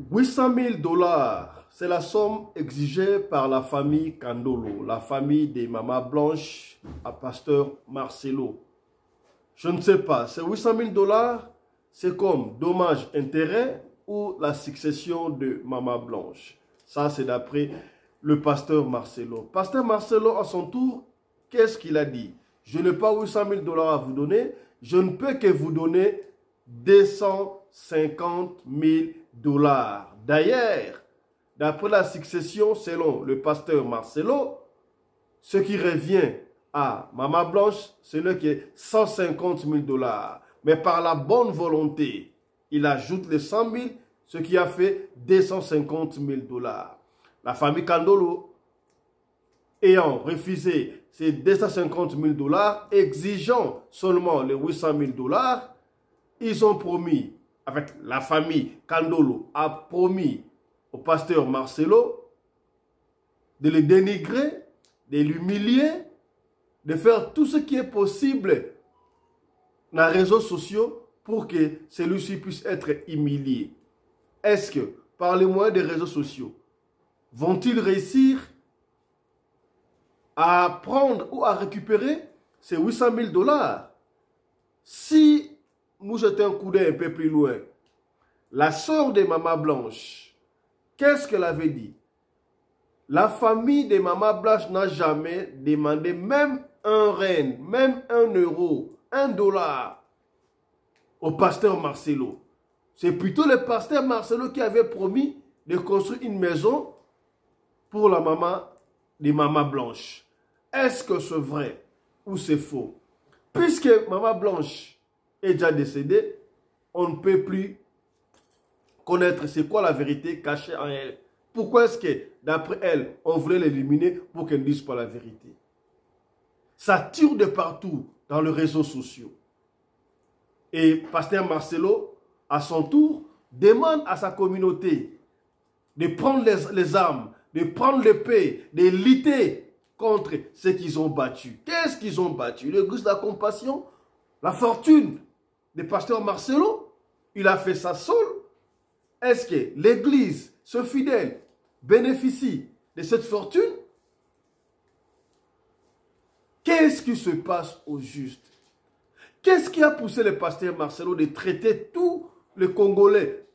800 000 dollars, c'est la somme exigée par la famille Kandolo, la famille des Maman Blanche à Pasteur Marcelo. Je ne sais pas, ces 800 000 dollars, c'est comme dommage-intérêt ou la succession de Maman Blanche. Ça, c'est d'après le pasteur Marcelo. Pasteur Marcelo, à son tour, qu'est-ce qu'il a dit? Je n'ai pas 800 000 dollars à vous donner, je ne peux que vous donner 250 000 dollars. D'ailleurs, d'après la succession, selon le pasteur Marcelo, ce qui revient à Maman Blanche, c'est le qui est 150 000 dollars. Mais par la bonne volonté, il ajoute les 100 000, ce qui a fait 250 000 dollars. La famille Kandolo, ayant refusé ces 250 000 dollars, exigeant seulement les 800 000 dollars, ils ont promis, avec la famille Kandolo, a promis au pasteur Marcelo de le dénigrer, de l'humilier, de faire tout ce qui est possible dans les réseaux sociaux pour que celui-ci puisse être humilié. Est-ce que, par les moyens des réseaux sociaux, vont-ils réussir à prendre ou à récupérer ces 800 000 dollars? Si nous jetons un coup d'œil un peu plus loin, la sœur de Maman Blanche, qu'est-ce qu'elle avait dit? La famille de Maman Blanche n'a jamais demandé même un reine, même un euro, un dollar au pasteur Marcelo. C'est plutôt le pasteur Marcelo qui avait promis de construire une maison pour la maman de Maman Blanche. Est-ce que c'est vrai ou c'est faux? Puisque Maman Blanche est déjà décédée, on ne peut plus connaître c'est quoi la vérité cachée en elle. Pourquoi est-ce que, d'après elle, on voulait l'éliminer pour qu'elle ne dise pas la vérité? Ça tire de partout dans les réseaux sociaux. Et pasteur Marcelo, à son tour, demande à sa communauté de prendre les armes, de prendre l'épée, de lutter contre ceux qu'ils ont battus. Qu'est-ce qu'ils ont battu? L'église de la compassion, la fortune de pasteur Marcelo, il a fait ça seul. Est-ce que l'église, ce fidèle, bénéficie de cette fortune? Qu'est-ce qui se passe au juste? Qu'est-ce qui a poussé le pasteur Marcelo de traiter tous les Congolais,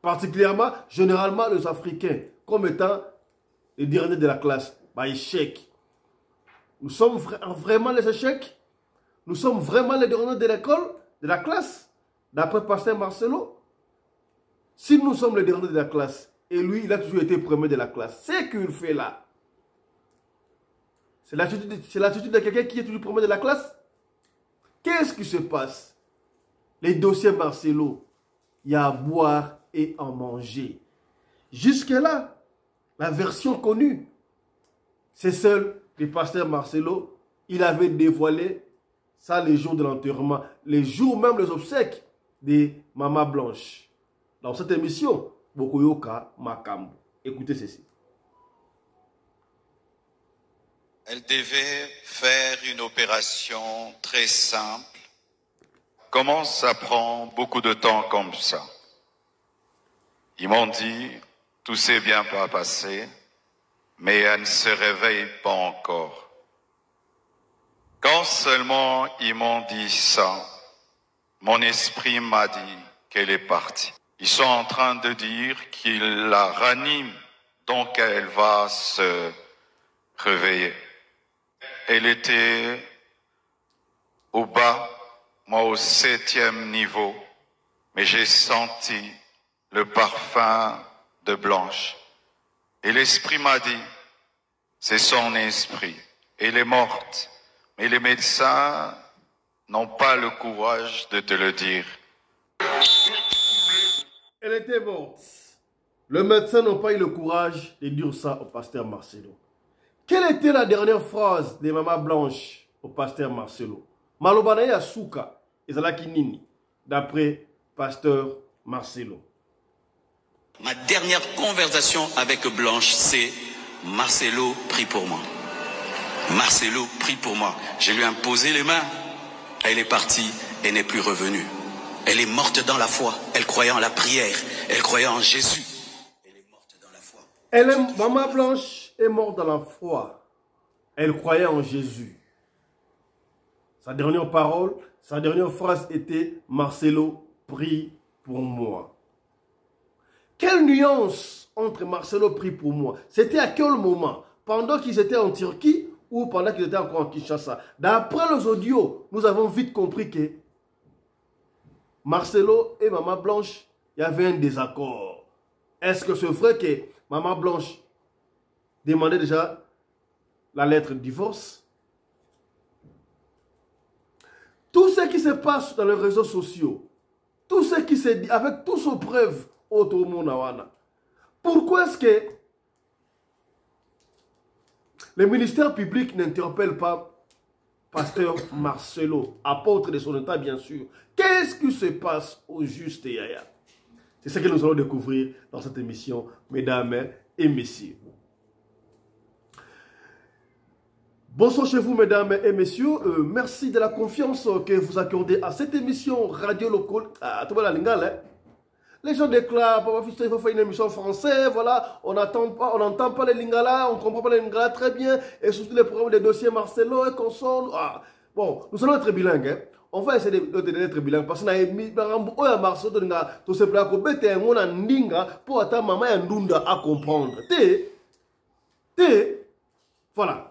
particulièrement, généralement les Africains, comme étant les derniers de la classe? Bah, échec. Nous sommes vraiment les échecs? Nous sommes vraiment les derniers de l'école, de la classe, d'après pasteur Marcelo? Si nous sommes les derniers de la classe, et lui, il a toujours été premier de la classe, c'est qu'il fait là. C'est l'attitude de quelqu'un qui est toujours premier de la classe? Qu'est-ce qui se passe? Les dossiers Marcelo, il y a à boire et à manger. Jusque-là, la version connue, c'est celle du pasteur Marcelo. Il avait dévoilé ça les jours de l'enterrement, les jours même les obsèques de Maman Blanche. Dans cette émission, Bokoyoka Makambo. Écoutez ceci. Elle devait faire une opération très simple. Comment ça prend beaucoup de temps comme ça? Ils m'ont dit, tout s'est bien passé, mais elle ne se réveille pas encore. Quand seulement ils m'ont dit ça, mon esprit m'a dit qu'elle est partie. Ils sont en train de dire qu'ils la raniment, donc elle va se réveiller. Elle était au bas, moi au 7e niveau, mais j'ai senti le parfum de Blanche. Et l'esprit m'a dit, c'est son esprit. Elle est morte, mais les médecins n'ont pas le courage de te le dire. Elle était morte. Les médecins n'ont pas eu le courage de dire ça au pasteur Marcelo. Quelle était la dernière phrase de Maman Blanche au pasteur Marcelo? Malobanaye Asuka, ezalaki nini, d'après pasteur Marcelo. Ma dernière conversation avec Blanche, c'est Marcelo prie pour moi. Marcelo prie pour moi. Je lui ai imposé les mains. Elle est partie et n'est plus revenue. Elle est morte dans la foi. Elle croyait en la prière. Elle croyait en Jésus. Elle est morte dans la foi. Maman Blanche est morte dans la foi. Elle croyait en Jésus. Sa dernière parole, sa dernière phrase était « Marcelo, prie pour moi ». Quelle nuance entre Marcelo prie pour moi? C'était à quel moment? Pendant qu'ils étaient en Turquie ou pendant qu'ils étaient encore en Kinshasa? D'après les audios, nous avons vite compris que Marcelo et Maman Blanche, il y avait un désaccord. Est-ce que c'est vrai que Maman Blanche demandait déjà la lettre de divorce? Tout ce qui se passe dans les réseaux sociaux, tout ce qui se dit, avec toutes ces preuves, pourquoi est-ce que le ministère public n'interpelle pas Pasteur Marcelo, apôtre de son état bien sûr? Qu'est-ce qui se passe au juste Yaya? C'est ce que nous allons découvrir dans cette émission, mesdames et messieurs. Bonsoir chez vous, mesdames et messieurs. Merci de la confiance que vous accordez à cette émission radio locale. Les gens déclarent, il faut faire une émission française, voilà, on n'entend pas les lingala, on ne comprend pas les lingala très bien, et surtout les problèmes des dossiers Marcelo et console. Ah. Bon, nous allons être bilingues, hein. On va essayer d'être bilingue parce que Marcelo, tout ce plat qu'on bête un ndinga pour attendre maman et ndunda à comprendre. Voilà.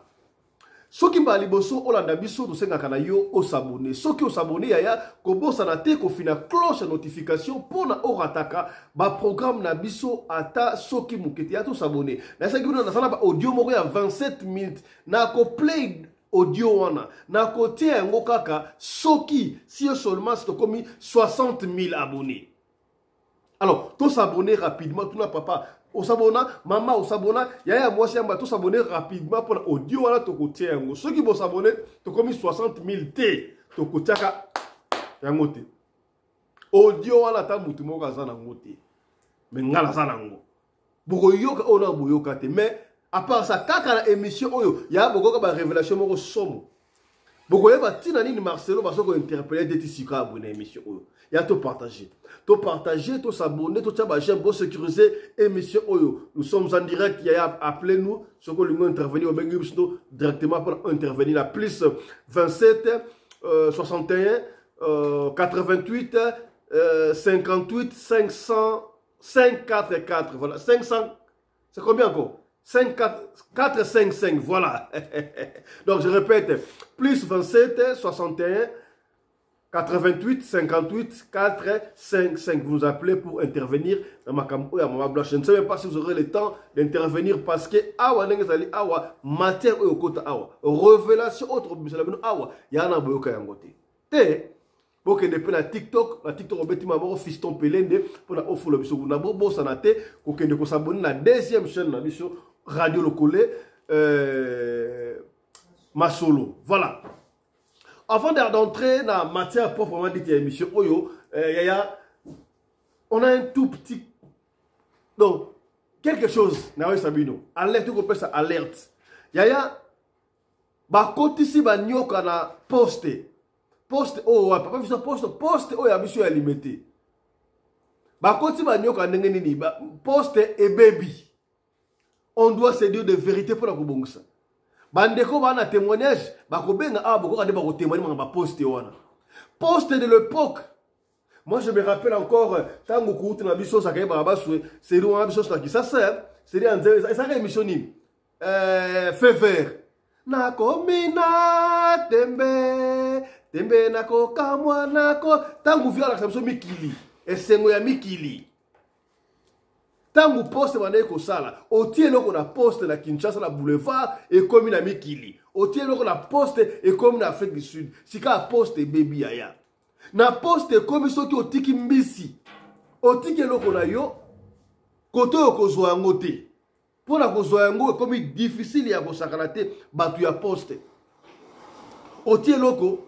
Ce qui m'a liboso olanda biso to senga kana yo o s'abonner. Ce qui o s'abonner yaya ko bosa na te ko fina cloche notification pour na orataka ba programme na biso ata soki muketi ato s'abonner. Na sengi na sala ba audio moko ya 27 minutes na ko play audio wana na ko tie ngo kaka soki si seulement c'est comme 60 000 abonnés. Alors, tous s'abonner rapidement, tout n'a papa. Au s'abonner, maman, au s'abonner, yaya moi c'est un tous s'abonner rapidement pour l'audio voilà to côté. Ceux qui vont s'abonner, tu comme 60 000 T, to côté ka yangote. Audio voilà ta mutu mo kaza na ngote. Mais ngala za na ngo. Boko yoka ona boyoka te, mais à part ça kaka la émission oyo, ya boko ba révélation mo somo. Boko yeba tina nini Marcelo ba soko interpeller de tisika abonné émission oyo. Ya to partager. To partager, to s'abonner, to tchaba j'aime pour sécuriser émission Oyo. Nous sommes en direct, il y a appelé nous, ce que nous intervenir au Benguibsto directement pour intervenir à plus 27 61 88 58 500 544 voilà 500 c'est combien encore 455 voilà. Donc je répète plus 27 61 88 58 4 5 5. Vous nous appelez pour intervenir dans ma campagne à Maman Blanche. Je ne sais même pas si vous aurez le temps d'intervenir parce que awa n'engazali awa matière au côté awa révélation autre bisalabino awa yana boyoka yangote. Te boke depuis la TikTok obeti mama fiston pelende pour la offre le biso na bobo sanate ko kende ko s'abonner la deuxième chaîne na biso radio locale Masolo. Voilà. Avant d'entrer dans la matière proprement dite de l'émission, on a un tout petit... Donc, quelque chose, alerte, on appelle ça alerte. Yaya, côté ici, nyoka na poste. Poste, oh, papa, poste, oh, ya monsieur limité. Côté ici, nyoka nengeni, poste et baby. On doit se dire de vérité pour la kubongsa. Bandeko bana témoignage bakobenga boko kade bako témoigner ma poste wana. Poste de l'époque. Moi je me rappelle encore tango kuuti na biso sakaye baba swe, c'est loin biso ça qui ça sert, c'est en ça émission ni fait vert. Nako mina tembe nako kamwa nako tango via la samso mikili. Esengo ya mikili. Tangu poste bana eko sala, otie loko na poste na Kinshasa na boulevard et comme na Mikili. Otie loko na poste et comme na Afrique du Sud. Sika poste baby yaya. Na poste comme soki otiki mbisi. Otiki loko na yo koto yo kozwa yango te. Pona kozwa yango comme difficile ya kosakana te batu ya poste. Otie loko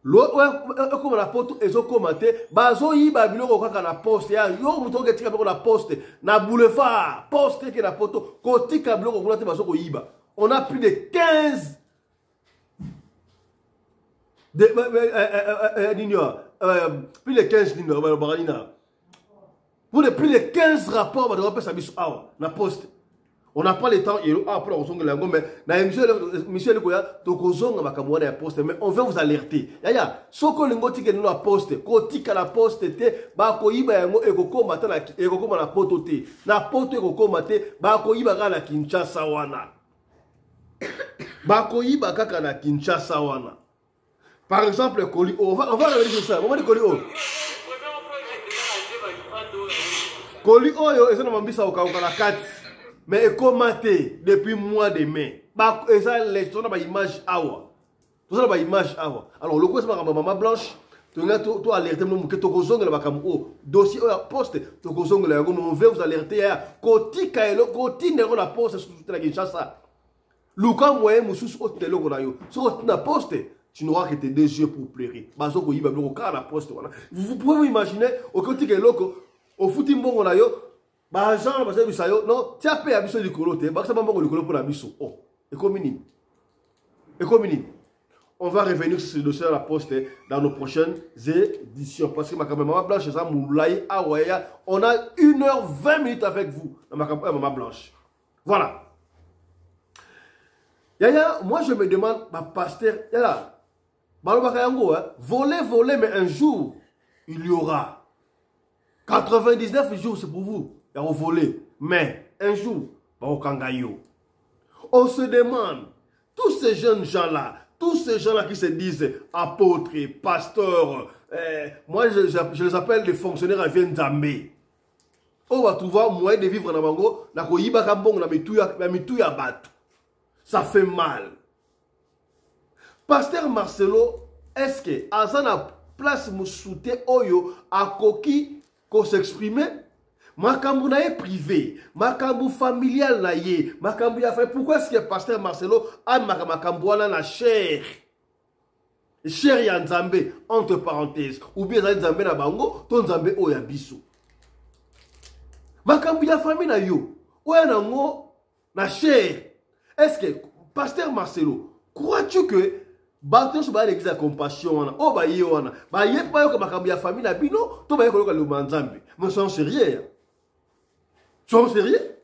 comme la poste ezo commenté bazo yiba biloko kaka na poste ya yo muto ke tika biloko na poste na boulevard poste ke na poto ko tika biloko kuna te bazo ko yiba. On a plus de 15 plus de 15 lignes, pour plus de 15 rapports, on va faire ça na poste. On n'a pas le temps, après on songe la gomme, mais monsieur Lekoya, tokozonga makamwana ya poste, mais on veut vous alerter. Yaya, soko lingoti ke la poste, kotika la poste te, ba ko yiba yango ekokoma ta na ekokoma na poto te. Na poto ekokoma te, ba ko yiba ka na Kinshasa wana. Ba ko yiba kaka na Kinshasa wana. Par exemple, Koli, on va revenir sur ça. Moment de Koli O. Koli Oyo, et ça n'a pas au Kaouka la 4. Mais il commenté depuis mois de mai. Et ça, les gens ont une image awa. Tout ça, une image awa. Alors, le coup, c'est ma maman blanche. Tu as alerté, que tu as alerté, dossier poste, tu as alerté, on veut vous alerter. Koti Kaelo, Koti Nero la poste, c'est la Kinshasa. Luka moyen, Moussous, hôtel, sur la poste, tu n'auras que tes 2 yeux pour pleurer. Bazoko, il va au cas la poste. Vous pouvez vous imaginer, au Koti Kaelo, au footing, on a yo. Bah, Jean, parce que ça, non, tu as payé à biso du coloté, parce que ça m'a dit pour la biso. Oh, économie. On va revenir sur ce dossier à la poste dans nos prochaines éditions. Parce que ma maman blanche, ça moulaï, on a 1h20 avec vous, ma maman blanche. Voilà. Yaya, moi je me demande, ma pasteur, yaya, voler, mais un jour, il y aura 99 jours, c'est pour vous. Il y a volé. Mais un jour, on se demande, tous ces jeunes gens-là qui se disent apôtres, pasteurs, moi je les appelle des fonctionnaires à Vienzambé. On va trouver moyen de vivre dans Bango, ça fait mal. Pasteur Marcelo, est-ce que à la place Moussouté Oyo a coquille qu'on s'exprimer? Makambu na ye privé, makambu familial na ye, makambu ya fait. Pourquoi est-ce que pasteur Marcelo a makambu na cher? Cher ya Nzambe, entre parenthèses, ou bien Nzambe na bango, ton Nzambe o ya biso. Makambu ya famille na yo, oya na ngo na cher. Est-ce que pasteur Marcelo, crois-tu que Bato sur l'église de compassion, oh bah yé wana, bah yé pas yo makambu ya famille na bino, to ba yé ko le Nzambe. Mais c'est sérieux. Sont sérieux?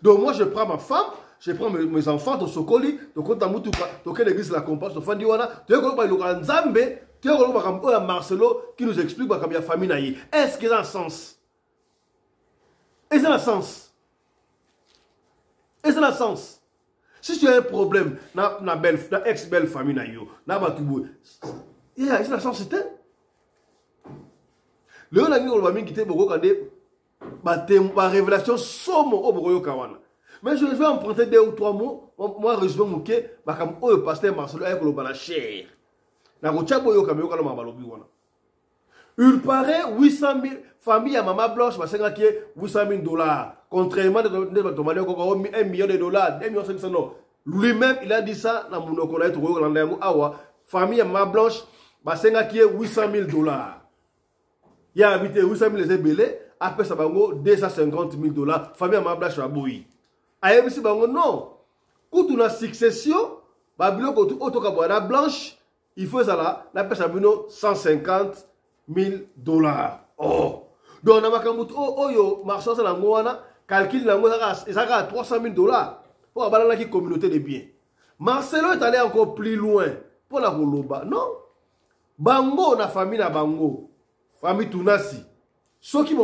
Donc moi je prends ma femme, je prends mes enfants de Sokoli, de Kontamutuka, de l'église de la compassion, de Fandiwana, de Nzambe, de Marcelo qui nous explique la famille naïe. Est-ce que ça a un sens? Est-ce que ça a un sens? Est-ce que ça a un sens? Si tu as un problème, na ex-belle famille naïe, na batubou, il y a un sens, c'était? Le on a mis au qui était beaucoup quand ma révélation somme au Boroyo Kawana. Mais je vais emprunter 2 ou 3 mots. Moi, résumé mon quai, comme le pasteur Marcelo avec le banacher. Il paraît 800 000 familles à Maman Blanche, ma sœur qui est 800 000 $. Contrairement à 1 million de dollars, 2 500 000 $. Lui-même, il a dit ça dans mon okola famille à Maman Blanche, ma sœur qui est 800 000 $. Il a habité 800 000 ébélés. Après ça, 250 000 $. Famille à ma blanche à Boui. Aïe, bango non. Quand on a succession, Babylon, quand on a blanche, il faut ça là, la pêche à 150 000 $. Oh. Donc, on a yo, marchand, ça n'a calcul, ça a 300 000 $. Pour avoir la communauté de biens. Marcelo est allé encore plus loin. Pour la Goloba. Non. Bango, na famille na bango. Famille Tunasi. Ce qui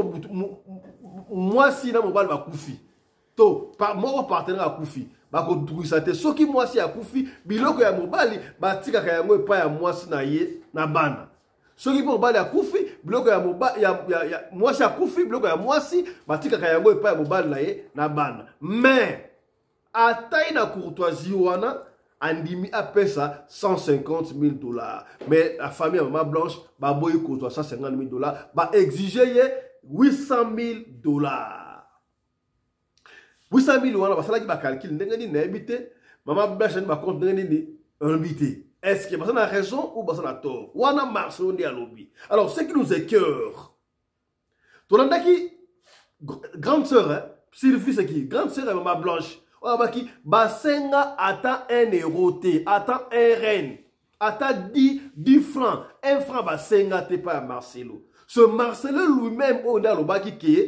moi si na mobile va koufi to mon partenaire a koufi ba ko tuisate ce qui moi si a koufi biloko ya mobile ba tika ka yango epa ya moi si na ye na bana ce qui mobile a koufi biloko ya mobile ya moi si a koufi biloko ya moi si ba tika ka yango epa ya mobile na ye na bana mais atai na courtoisie wana andimi a pesa 150 000 $. Mais la famille Maman Blanche, ba boy koto 150 000 $, ba exiger 800 000 $. 800 000 $, ba sala ki ba calcul ndenge ni na habité, Maman Blanche ba compte ndenge ni habité. Est-ce que ça a raison ou ça a tort? Wana marche on dit à lobby. Alors ce qui nous écœure. Tolanda grande sœur, hein, Sylvie c'est qui? Grande sœur Maman Blanche. Basenga attend un héros, attend un reine. ata 10 francs, 1 franc va s'engagé par Marcelo. Ce Marcelo lui-même, on a le baki qui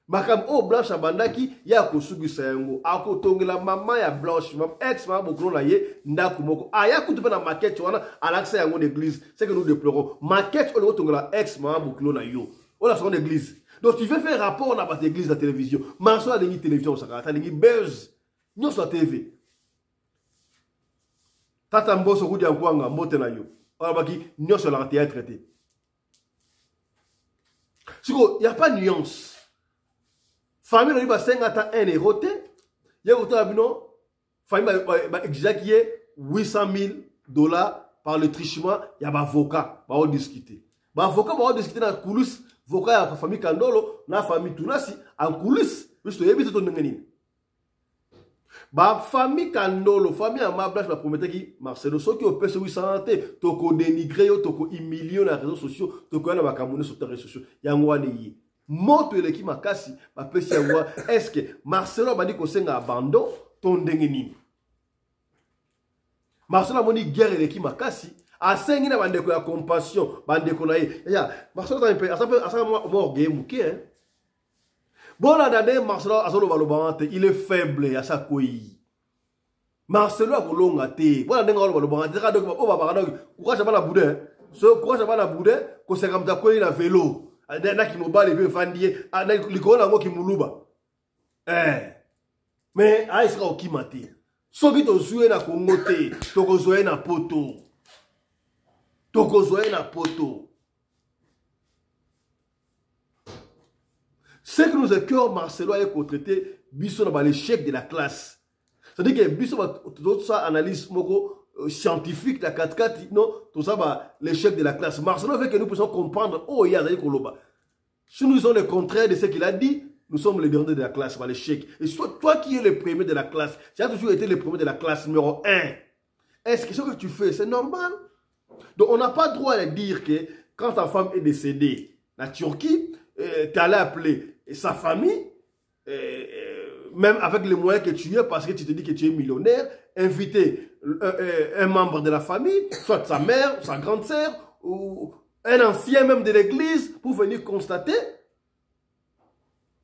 Makam o Blanche abandaki ya kosugi sayango ako tongela mama ya Blanche ex mama boklo na ye ndaku moko aya kutupe na maquette wana alaxa yango d'église c'est que nous déplorons maquette o tongela ex mama boklo na yo on la son église donc tu veux faire rapport na ba église la télévision marso la ligne télévision sakata lingi buzz nyo sur TV tata mboso kudi ankwanga mbote na yo on baki nyo sur la théâtre traité siko y a pas nuance. Famille va 50 1 euro te. Il y a bino famille va exiger 800 000 $ par le trichement, il y a un avocat va discuter. Avocat va discuter dans la coulisse, avocat la famille Kandolo, la famille Tunasi en coulisse, juste éviter ton ngeni. Ba famille Kandolo, famille Amablash va promettre qui Marcelo soki au pèse 800 te, toko dénigrer yo, toko humilier dans les réseaux sociaux, toko na bakamune sur les réseaux sociaux. Yangwa ne moto eleki makasi ba pesi yawa est-ce que Marcelo ba di ko senga abandon ton ndenge nini Marcelo moni guerre eleki makasi asengi na bandeko ya compassion bandeko na ye ya Marcelo ta mpe asa mo orgueil muke hein bona dade Marcelo azolo balobante il est faible ya sa koi Marcelo akolonga te bona ndenga balobante ka donc o baba ka donc courage ba la boudin so courage ba la boudin ko senga mta koi na vélo Adena qui mobile et vendie, adena likona ngo ki muluba. Mais a isra okimati. Soki to jouer na kongote, to ko jouer na poto. To ko jouer na poto. Ce que nous écœure Marcelo a traité biso na l'échec de la classe. C'est-à-dire que biso tout ça analyse moko scientifique la 4-4 non tout ça va l'échec de la classe. Marcelo fait que nous puissions comprendre oh il y a des koloba. Si nous sommes le contraire de ce qu'il a dit, nous sommes les derniers de la classe, l'échec. Et soit toi qui es le premier de la classe, tu as toujours été le premier de la classe numéro 1. Est-ce que ce que tu fais, c'est normal? Donc on n'a pas droit à dire que quand ta femme est décédée, la Turquie, tu allais appeler sa famille, même avec les moyens que tu as, parce que tu te dis que tu es millionnaire, inviter un membre de la famille, soit sa mère, sa grande sœur, ou un ancien même de l'église, pour venir constater.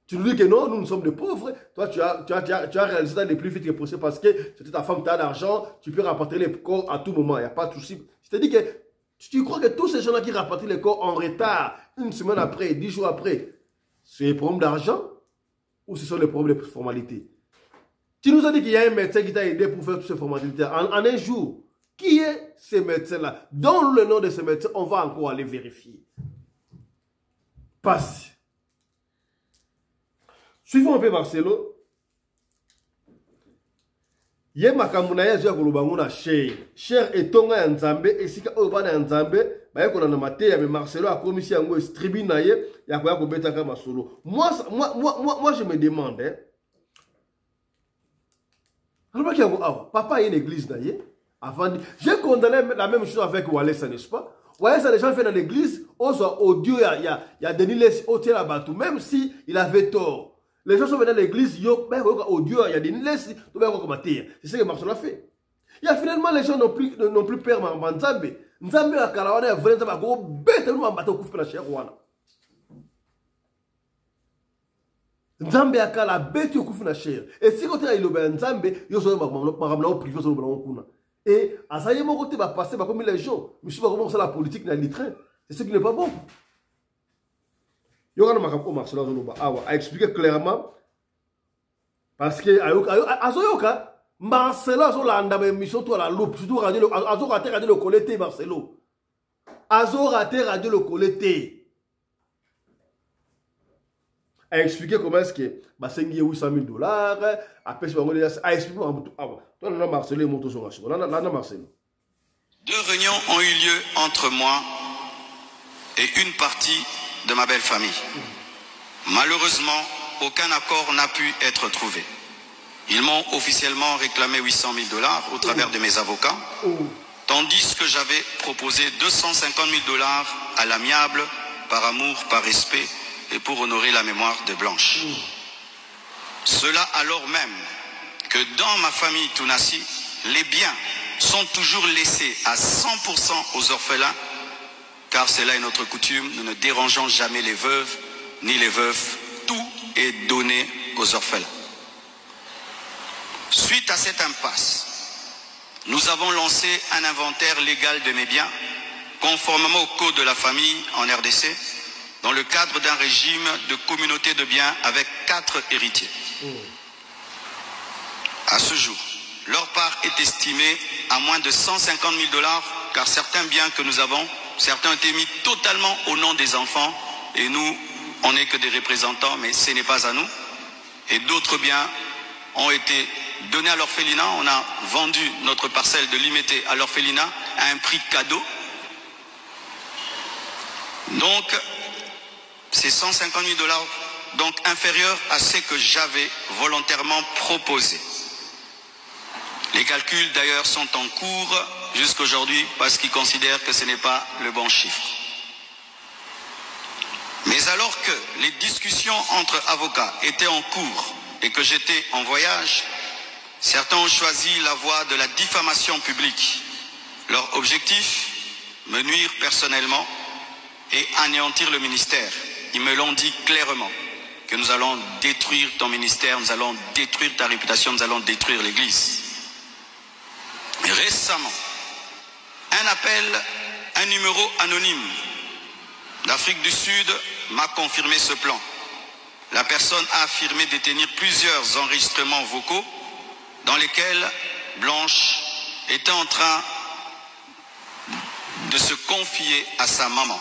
Tu lui dis que non, nous sommes des pauvres. Toi, tu as réalisé ça le plus vite que possible parce que c'était ta femme, tu as l'argent, tu peux rapporter les corps à tout moment, il n'y a pas de souci. Je te dis que tu crois que tous ces gens-là qui rapportent les corps en retard, une semaine après, 10 jours après, c'est des problèmes d'argent ou ce sont les problèmes de formalité? Tu nous as dit qu'il y a un médecin qui t'a aidé pour faire toutes ces formalités en un jour. Qui est ce médecin-là? Donne le nom de ce médecin, on va encore aller vérifier. Passe. Suivons un peu Marcelo. Yé makamuna ya zia kulubangu na cher etonga ya nzambe esika oyo bana ya nzambe baye kona na mateya mais Marcelo a commis yango tribune na ye ya koya ko betaka masolo. Moi je me demande hein. Alors que papa est une église na ye avant j'ai condamné la même chose avec Walesa n'est-ce pas? Walesa les gens viennent dans l'église au Dieu il y a Denis Les au la bateau même si il avait tort. Les gens sont venus à l'église, au Dieu, il y a des laisses, c'est ce que Marcelo a fait. Il y a finalement les gens n'ont plus peur en Nzambe. Nzambe a kalawana ya vrai Nzambe ko bête nous ambata kufa na cher wana. Nzambe a kala bête kufa na cher. Et si côté il obe Nzambe, yo so makamna au privé so bana kuna. Et asaye mo côté va passer ba comme les gens, monsieur va commencer la politique dans le train. C'est ce qui n'est pas bon. Yoga Makampo Marcelo Zoloba a expliqué clairement parce que Azoyoka Marcelo Zolanda mission toi la loupe surtout radio Azo raté radio le collecté Marcelo Azo raté radio le collecté a expliqué comment est-ce que Basengi $800 000 a pêché a expliqué toi là Marcelo est monté sur là Marcelo. Deux réunions ont eu lieu entre moi et une partie de ma belle famille. Malheureusement, aucun accord n'a pu être trouvé. Ils m'ont officiellement réclamé $800 000 au travers de mes avocats, tandis que j'avais proposé $250 000 à l'amiable, par amour, par respect et pour honorer la mémoire de Blanche. Cela alors même que dans ma famille Tounassi, les biens sont toujours laissés à 100% aux orphelins, car c'est là notre coutume, nous ne dérangeons jamais les veuves ni les veufs, tout est donné aux orphelins. Suite à cette impasse, nous avons lancé un inventaire légal de mes biens, conformément au code de la famille en RDC, dans le cadre d'un régime de communauté de biens avec 4 héritiers. À ce jour, leur part est estimée à moins de 150 000 $, car certains biens que nous avons, certains ont été mis totalement au nom des enfants, et nous, on n'est que des représentants, mais ce n'est pas à nous. Et d'autres biens ont été donnés à l'orphelinat. On a vendu notre parcelle de Limété à l'orphelinat à un prix cadeau. Donc, c'est 150 000 $, donc inférieur à ce que j'avais volontairement proposé. Les calculs d'ailleurs sont en cours jusqu'aujourd'hui parce qu'ils considèrent que ce n'est pas le bon chiffre. Mais alors que les discussions entre avocats étaient en cours et que j'étais en voyage, certains ont choisi la voie de la diffamation publique. Leur objectif, me nuire personnellement et anéantir le ministère. Ils me l'ont dit clairement, que nous allons détruire ton ministère, nous allons détruire ta réputation, nous allons détruire l'Église. Récemment, un appel, un numéro anonyme d'Afrique du Sud m'a confirmé ce plan. La personne a affirmé détenir plusieurs enregistrements vocaux dans lesquels Blanche était en train de se confier à sa maman.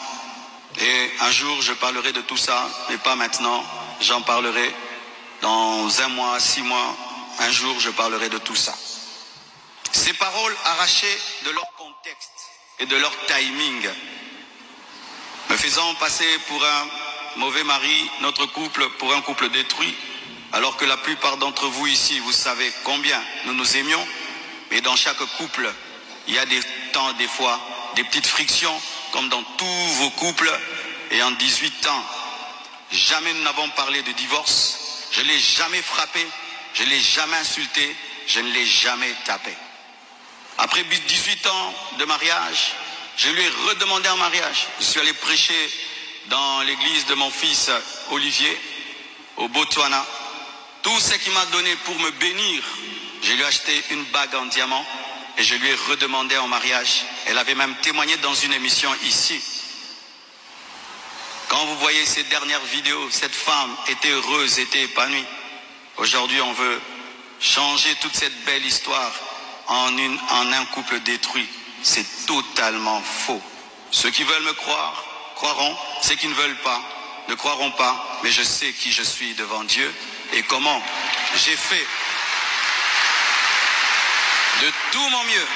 Et un jour, je parlerai de tout ça, mais pas maintenant. J'en parlerai dans 1 mois, 6 mois. Un jour, je parlerai de tout ça. Ces paroles arrachées de leur contexte et de leur timing, me faisant passer pour un mauvais mari, notre couple pour un couple détruit, alors que la plupart d'entre vous ici, vous savez combien nous nous aimions, mais dans chaque couple, il y a des temps, des fois, des petites frictions, comme dans tous vos couples, et en 18 ans, jamais nous n'avons parlé de divorce, je ne l'ai jamais frappé, je ne l'ai jamais insulté, je ne l'ai jamais tapé. Après 18 ans de mariage, je lui ai redemandé un mariage. Je suis allé prêcher dans l'église de mon fils Olivier, au Botswana. Tout ce qu'il m'a donné pour me bénir, je lui ai acheté une bague en diamant et je lui ai redemandé en mariage. Elle avait même témoigné dans une émission ici. Quand vous voyez ces dernières vidéos, cette femme était heureuse, était épanouie. Aujourd'hui, on veut changer toute cette belle histoire en un couple détruit. C'est totalement faux. Ceux qui veulent me croire, croiront. Ceux qui ne veulent pas, ne croiront pas. Mais je sais qui je suis devant Dieu et comment j'ai fait de tout mon mieux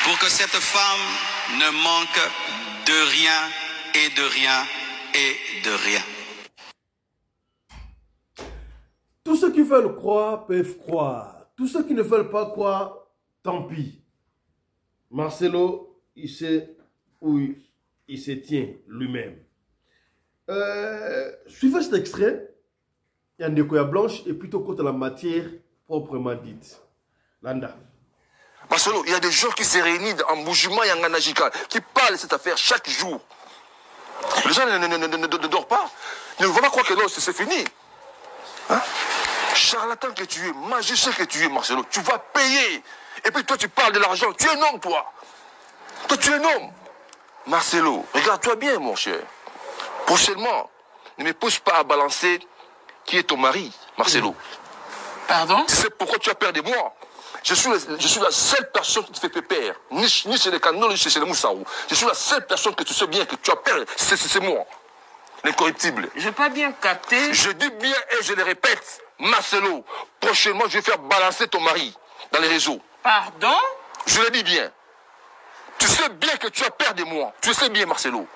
pour que cette femme ne manque de rien et de rien et de rien. Tous ceux qui veulent croire peuvent croire. Tous ceux qui ne veulent pas croire, tant pis. Marcelo, il sait où il se tient lui-même. Suivez cet extrait. Yandekoya Blanche est plutôt contre la matière proprement dite. Landa. Marcelo, il y a des gens qui se réunissent en mouvement Yanganajika, qui parlent de cette affaire chaque jour. Les gens ne dorment pas. Ne vont pas croire que non, c'est fini. Hein? Charlatan que tu es, magicien que tu es, Marcelo, tu vas payer. Et puis toi, tu parles de l'argent. Tu es un homme, toi. Toi, tu es un homme. Marcelo, regarde-toi bien, mon cher. Prochainement, ne me pousse pas à balancer qui est ton mari, Marcelo. Pardon? Tu sais pourquoi tu as peur de moi? Je suis la seule personne qui te fait pépère. Ni chez les canons, ni chez les Moussaou. Je suis la seule personne que tu sais bien que tu as peur. C'est moi. L'incorruptible. Je n'ai pas bien capté. Je dis bien et je le répète. Marcelo, prochainement, je vais faire balancer ton mari dans les réseaux. Pardon? Je le dis bien. Tu sais bien que tu as peur de moi. Tu le sais bien, Marcelo.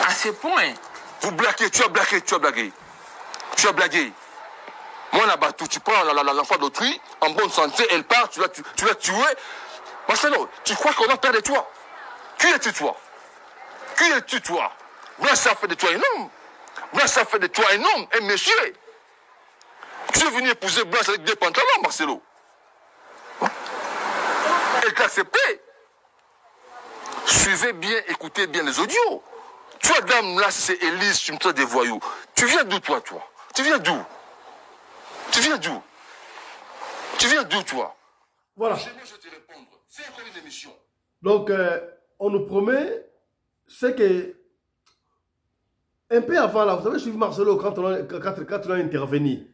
À ce point? Vous blaguez, tu as blagué, tu as blagué. Tu as blagué. Moi, là-bas, tu prends l'enfant d'autrui, en bonne santé, elle part, tu l'as tué. Marcelo, tu crois qu'on a peur de toi? Qui es-tu, toi? Qui es-tu, toi? Blanche, ça fait de toi un homme. Blanche, ça fait de toi un homme, un monsieur. Tu es venu épouser Blanche avec 2 pantalons, Marcelo. et qu'accepter. Suivez bien, écoutez bien les audios. Toi, dame, là, c'est Élise, tu me traites des voyous. Tu viens d'où, toi? Tu viens d'où? Tu viens d'où? Tu viens d'où, toi? Voilà. Je vais te répondre. Fais encore une émission. Donc, on nous promet, c'est que, un peu avant là, vous avez suivi Marcelo quand on a intervenu,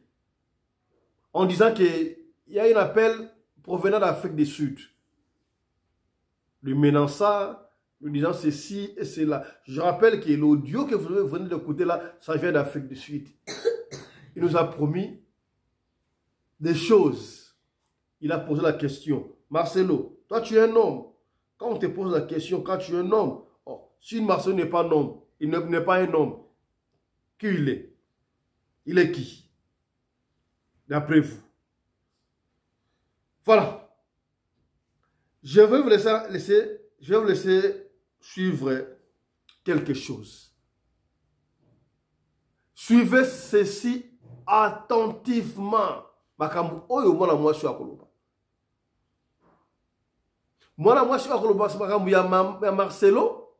en disant qu'il y a un appel provenant d'Afrique du Sud, lui menaçant, lui disant ceci et cela. Je rappelle que l'audio que vous venez d'écouter là, ça vient d'Afrique du Sud. Il nous a promis des choses. Il a posé la question. Marcelo, toi tu es un homme. Quand on te pose la question, quand tu es un homme, oh, si Marcelo n'est pas un homme, il n'est pas un homme, qui il est? Il est qui? D'après vous. Voilà. Je vais vous laisser suivre quelque chose. Suivez ceci attentivement. Makambu oyo mwana mwasi akoloba. Mwana mwasi akoloba makambu ya Marcelo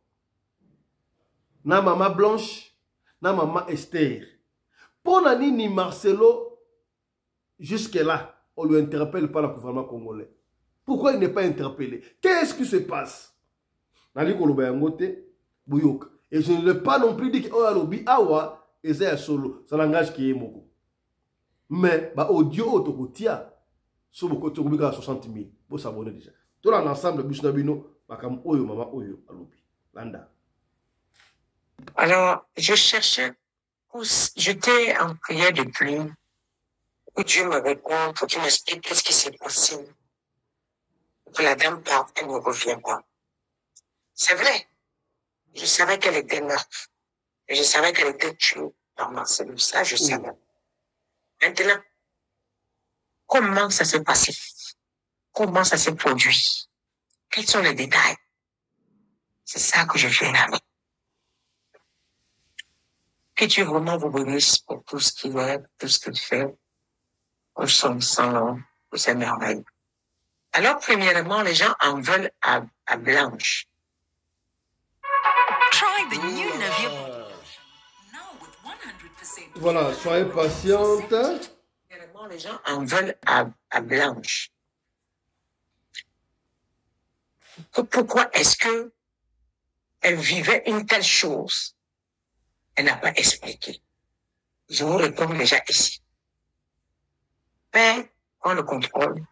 na Mama Blanche na Mama Esther. Pona nini Marcelo jusque là on lui interpelle par le gouvernement congolais? Pourquoi il n'est pas interpellé? Qu'est-ce qui se passe? Nali koloba yangote buyoka. Et je ne l'ai pas non plus dit que alobi awa eza solo, ça langage qui est moko. Mais ba audio otokotia so boko tokobika 60 000 pour s'abonner déjà. Tout l'ensemble bisna bino makam oyo mama oyo alobi. Landa. Alors, je cherchais, j'étais en prière de pluie, où Dieu me répond, faut qu'il m'explique qu'est-ce qui s'est passé. Que la dame part, elle ne revient pas. C'est vrai, je savais qu'elle était morte. Et je savais qu'elle était tuée par Marcelo. Ça, je savais. Maintenant, comment ça s'est passé? Comment ça s'est produit? Quels sont les détails? C'est ça que je viens avec. Que Dieu vraiment vous bénisse pour tout ce qu'il est, tout ce qu'il fait, pour son sang, pour ses merveilles. Alors, premièrement, les gens en veulent à Blanche. Voilà, soyez patiente. Premièrement, les gens en veulent à Blanche. Pourquoi est-ce que elle vivait une telle chose? Elle n'a pas expliqué. Je vous réponds déjà ici. Père, prends le contrôle.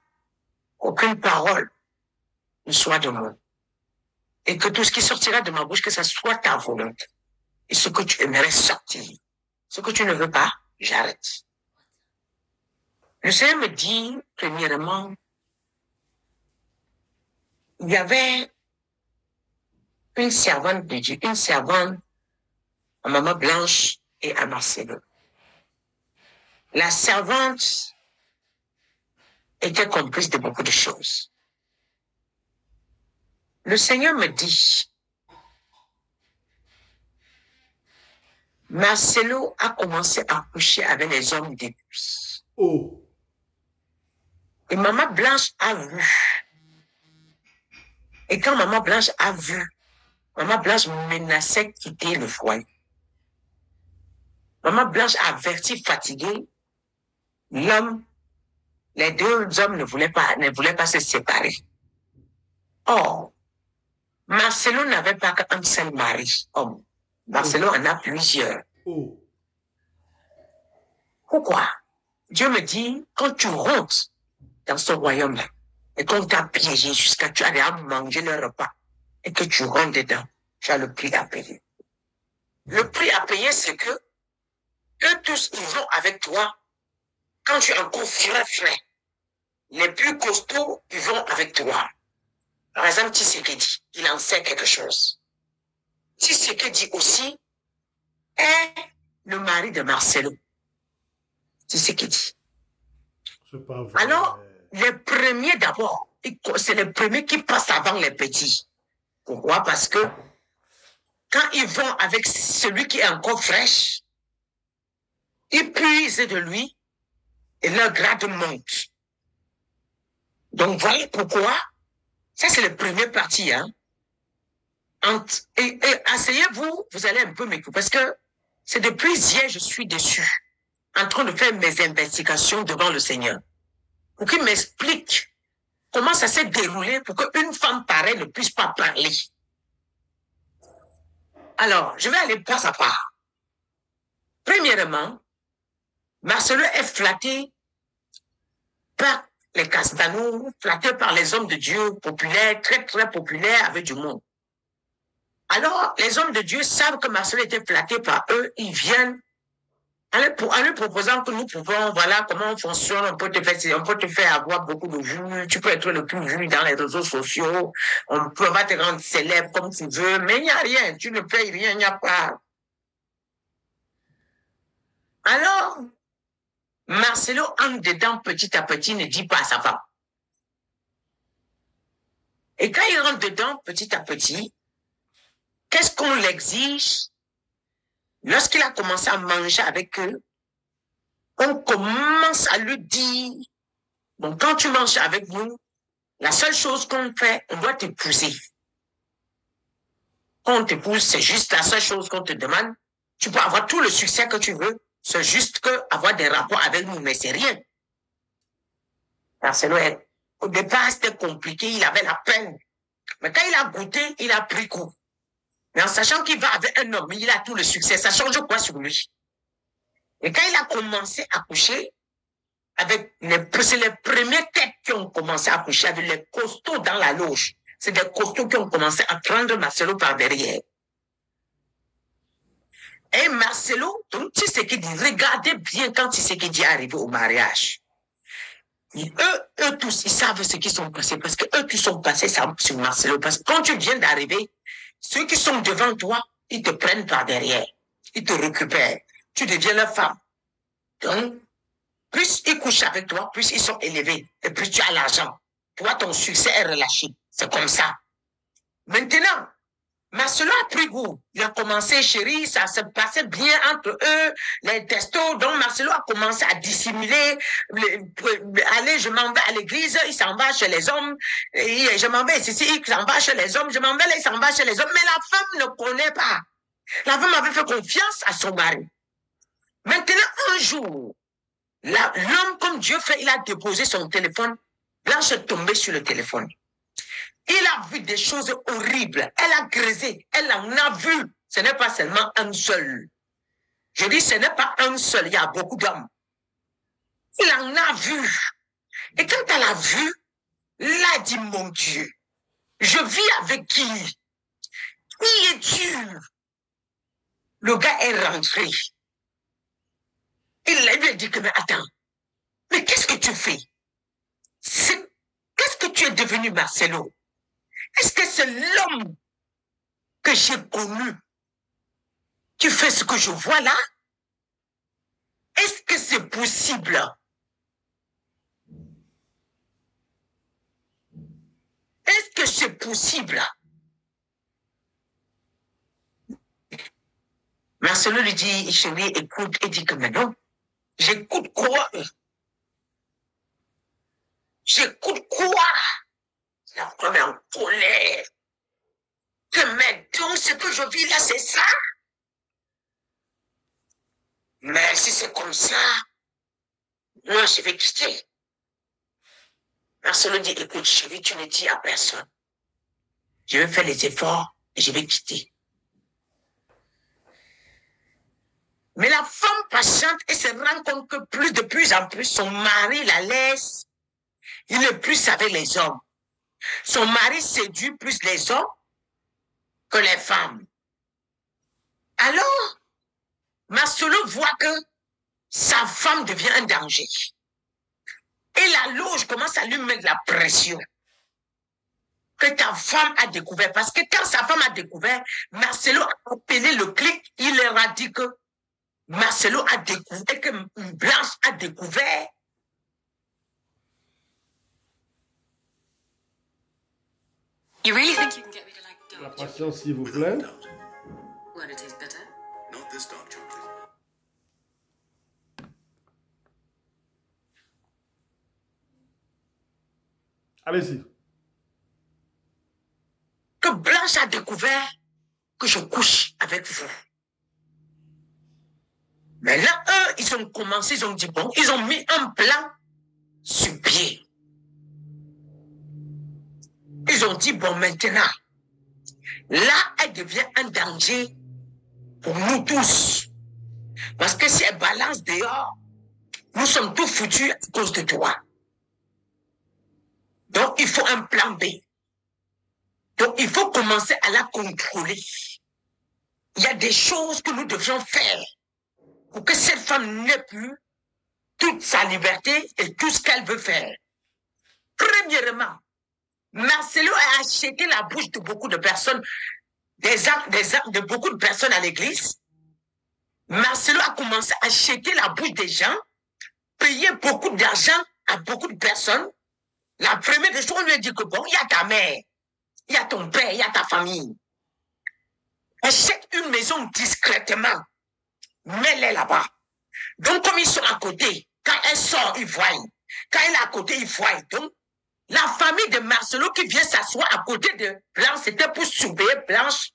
Aucune parole ne soit de moi. Et que tout ce qui sortira de ma bouche, que ça soit ta volonté. Et ce que tu aimerais sortir. Ce que tu ne veux pas, j'arrête. Le Seigneur me dit, premièrement, il y avait une servante de Dieu, une servante à Maman Blanche et à Marcelo. La servante était complice de beaucoup de choses. Le Seigneur me dit, Marcelo a commencé à coucher avec les hommes depuis. Oh. Et Maman Blanche a vu. Et quand Maman Blanche a vu, Maman Blanche menaçait de quitter le foyer. Maman Blanche a averti, fatigué, l'homme, les deux hommes ne voulaient pas se séparer. Or, Marcelo n'avait pas qu'un seul mari, homme. Marcelo en a plusieurs. Oh. Pourquoi? Dieu me dit, quand tu rentres dans ce royaume-là, et qu'on t'a piégé jusqu'à tu allais manger le repas, et que tu rentres dedans, tu as le prix à payer. Le prix à payer, c'est que eux tous, ils vont avec toi. Quand tu es encore frais, les plus costauds, ils vont avec toi. Par exemple, Tshisekedi, il en sait quelque chose. Tshisekedi aussi est le mari de Marcelo. Tshisekedi. C'est pas vrai. Alors, les premiers d'abord, c'est les premiers qui passent avant les petits. Pourquoi? Parce que quand ils vont avec celui qui est encore fraîche, ils puisent de lui et leur grade monte. Donc, voilà pourquoi Ça, c'est le premier parti. Hein. Et asseyez-vous, vous allez un peu m'écouter. Parce que c'est depuis hier, je suis dessus, en train de faire mes investigations devant le Seigneur. Pour qu'il m'explique comment ça s'est déroulé pour qu'une femme pareille ne puisse pas parler. Alors, je vais aller pas à part. Premièrement, Marcelo est flatté par les Castanou, flatté par les hommes de Dieu populaires, très très populaires avec du monde. Alors, les hommes de Dieu savent que Marcelo était flatté par eux, ils viennent en lui proposant que nous pouvons, voilà comment on fonctionne, on peut te faire avoir beaucoup de vues, tu peux être le plus vu dans les réseaux sociaux, on va te rendre célèbre comme tu veux, mais il n'y a rien, tu ne payes rien, il n'y a pas. Alors, Marcelo entre dedans petit à petit, ne dit pas à sa femme. Et quand il rentre dedans petit à petit, qu'est-ce qu'on l'exige? Lorsqu'il a commencé à manger avec eux, on commence à lui dire, bon, quand tu manges avec nous, la seule chose qu'on fait, on doit t'épouser. Quand on t'épouse, c'est juste la seule chose qu'on te demande. Tu peux avoir tout le succès que tu veux, c'est juste que avoir des rapports avec nous, mais c'est rien. Marcelo, au départ, c'était compliqué, il avait la peine. Mais quand il a goûté, il a pris coup. Mais en sachant qu'il va avec un homme, il a tout le succès, ça change quoi sur lui? Et quand il a commencé à coucher, c'est les premières têtes qui ont commencé à coucher avec les costauds dans la loge. C'est des costauds qui ont commencé à prendre Marcelo par derrière. Et Marcelo, donc tu sais qu'il dit, regardez bien quand tu sais qu'il dit arrivé au mariage. Et eux tous, ils savent ce qui sont passés, parce que eux qui sont passés sur Marcelo, parce que quand tu viens d'arriver, ceux qui sont devant toi, ils te prennent par derrière, ils te récupèrent, tu deviens leur femme. Donc, plus ils couchent avec toi, plus ils sont élevés, et plus tu as l'argent. Toi, ton succès est relâché. C'est comme ça. Maintenant, Marcelo a pris goût. Il a commencé, chérie, ça se passait bien entre eux, les testos. Donc, Marcelo a commencé à dissimuler. Allez, je m'en vais à l'église, il s'en va chez les hommes. Et je m'en vais ici, il s'en va chez les hommes. Je m'en vais là, il s'en va chez les hommes. Mais la femme ne connaît pas. La femme avait fait confiance à son mari. Maintenant, un jour, l'homme, comme Dieu fait, il a déposé son téléphone. Blanche est tombée sur le téléphone. Il a vu des choses horribles. Elle a grisé. Elle en a vu. Ce n'est pas seulement un seul. Je dis, ce n'est pas un seul. Il y a beaucoup d'hommes. Il en a vu. Et quand elle a vu, elle a dit, mon Dieu, je vis avec qui? Qui est dur? Le gars est rentré. Il lui a dit que, mais attends, mais qu'est-ce que tu fais? Qu'est-ce que tu es devenu, Marcelo? Est-ce que c'est l'homme que j'ai connu qui fait ce que je vois là? Est-ce que c'est possible? Est-ce que c'est possible? Marcelo lui dit, chérie, écoute, et dit que maintenant, j'écoute quoi? J'écoute quoi? La femme est en colère. Que maintenant, ce que je vis là, c'est ça? Mais si c'est comme ça, moi, je vais quitter. Marcelo dit, écoute, chérie, tu ne dis à personne. Je vais faire les efforts et je vais quitter. Mais la femme patiente et se rend compte que de plus en plus, son mari la laisse. Il est plus avec les hommes. Son mari séduit plus les hommes que les femmes. Alors, Marcelo voit que sa femme devient un danger. Et la loge commence à lui mettre la pression. Que ta femme a découvert. Parce que quand sa femme a découvert, Marcelo a appelé le clic, il leur a dit que Marcelo a découvert, et que Blanche a découvert. You really think you can get me to like La dark patience, s'il vous plaît. Won't it taste better? Not this dark chocolate. Allez-y. que Blanche a découvert que je couche avec vous. Mais là, eux, ils ont commencé, ils ont dit bon, ils ont mis un plan sur pied. Ils ont dit bon, maintenant, là, elle devient un danger pour nous tous. Parce que si elle balance dehors, nous sommes tous foutus à cause de toi. Donc, il faut un plan B. Donc, il faut commencer à la contrôler. Il y a des choses que nous devions faire pour que cette femme n'ait plus toute sa liberté et tout ce qu'elle veut faire. Premièrement, Marcelo a acheté la bouche de beaucoup de personnes, de beaucoup de personnes à l'église. Marcelo a commencé à acheter la bouche des gens, payer beaucoup d'argent à beaucoup de personnes. La première des choses, on lui a dit que bon, il y a ta mère, il y a ton père, il y a ta famille. Achète une maison discrètement, mets-les là-bas. Donc, comme ils sont à côté, quand elle sort, ils voient. Quand elle est à côté, ils voient. Donc, la famille de Marcelo qui vient s'asseoir à côté de Blanche, c'était pour surveiller Blanche,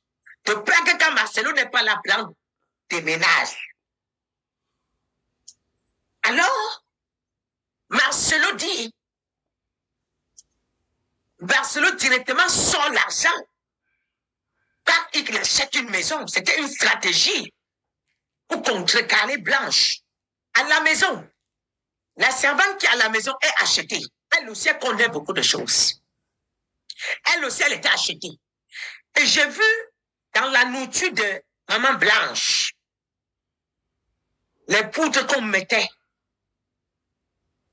de peur que quand Marcelo n'est pas là, Blanche déménage. Alors, Marcelo directement sort l'argent quand il achète une maison. C'était une stratégie pour contrecarrer Blanche. À la maison, la servante qui est à la maison est achetée. Elle aussi, elle connaît beaucoup de choses. Elle aussi, elle était achetée. Et j'ai vu dans la nourriture de maman Blanche, les poudres qu'on mettait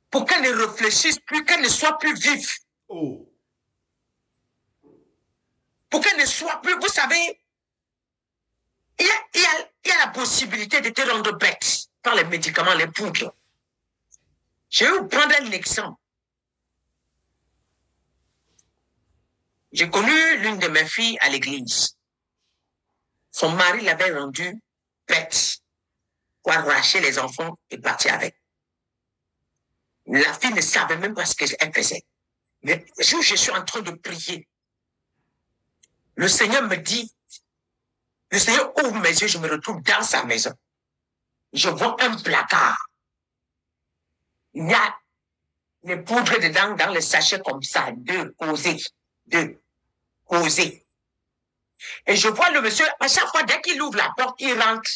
pour qu'elle ne réfléchisse plus, qu'elle ne soit plus vive. Oh. Pour qu'elle ne soit plus, vous savez, il y a la possibilité de te rendre bête par les médicaments, les poudres. Je vais vous prendre un exemple. J'ai connu l'une de mes filles à l'église. Son mari l'avait rendue bête pour arracher les enfants et partir avec. La fille ne savait même pas ce qu'elle faisait. Mais le jour où je suis en train de prier, le Seigneur me dit, le Seigneur ouvre mes yeux, je me retrouve dans sa maison. Je vois un placard. Il y a les poudres dedans, dans les sachets comme ça, deux. Et je vois le monsieur, à chaque fois, dès qu'il ouvre la porte, il rentre.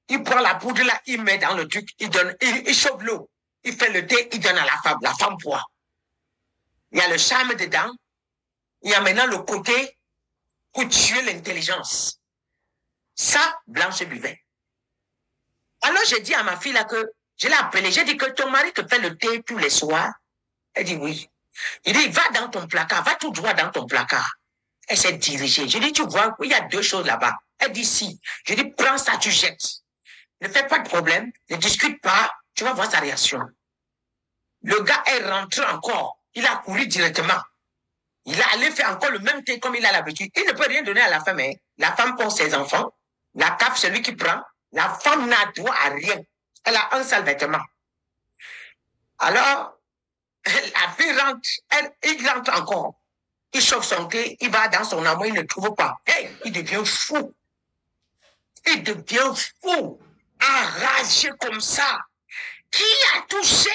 Il prend la poudre là, il met dans le truc, il donne, il chauffe l'eau. Il fait le thé, il donne à la femme boit. Il y a le charme dedans. Il y a maintenant le côté pour tuer l'intelligence. Ça, Blanche buvait. Alors, j'ai dit à ma fille là que, je l'ai appelée, j'ai dit que ton mari te fait le thé tous les soirs. Elle dit oui. Il dit, va dans ton placard, va tout droit dans ton placard. Elle s'est dirigée. Je dis, tu vois, il y a deux choses là-bas. Elle dit si. Je dis, prends ça, tu jettes. Ne fais pas de problème, ne discute pas, tu vas voir sa réaction. Le gars est rentré encore. Il a couru directement. Il a allé faire encore le même thé comme il a l'habitude. Il ne peut rien donner à la femme. Hein. La femme prend ses enfants. La CAF, c'est lui qui prend. La femme n'a droit à rien. Elle a un seul vêtement. Alors, la fille rentre. Il rentre encore. Il chauffe son thé. Il va dans son amour. Il ne trouve pas. Hey, il devient fou. Il devient fou. Enragé comme ça. Qui a touché?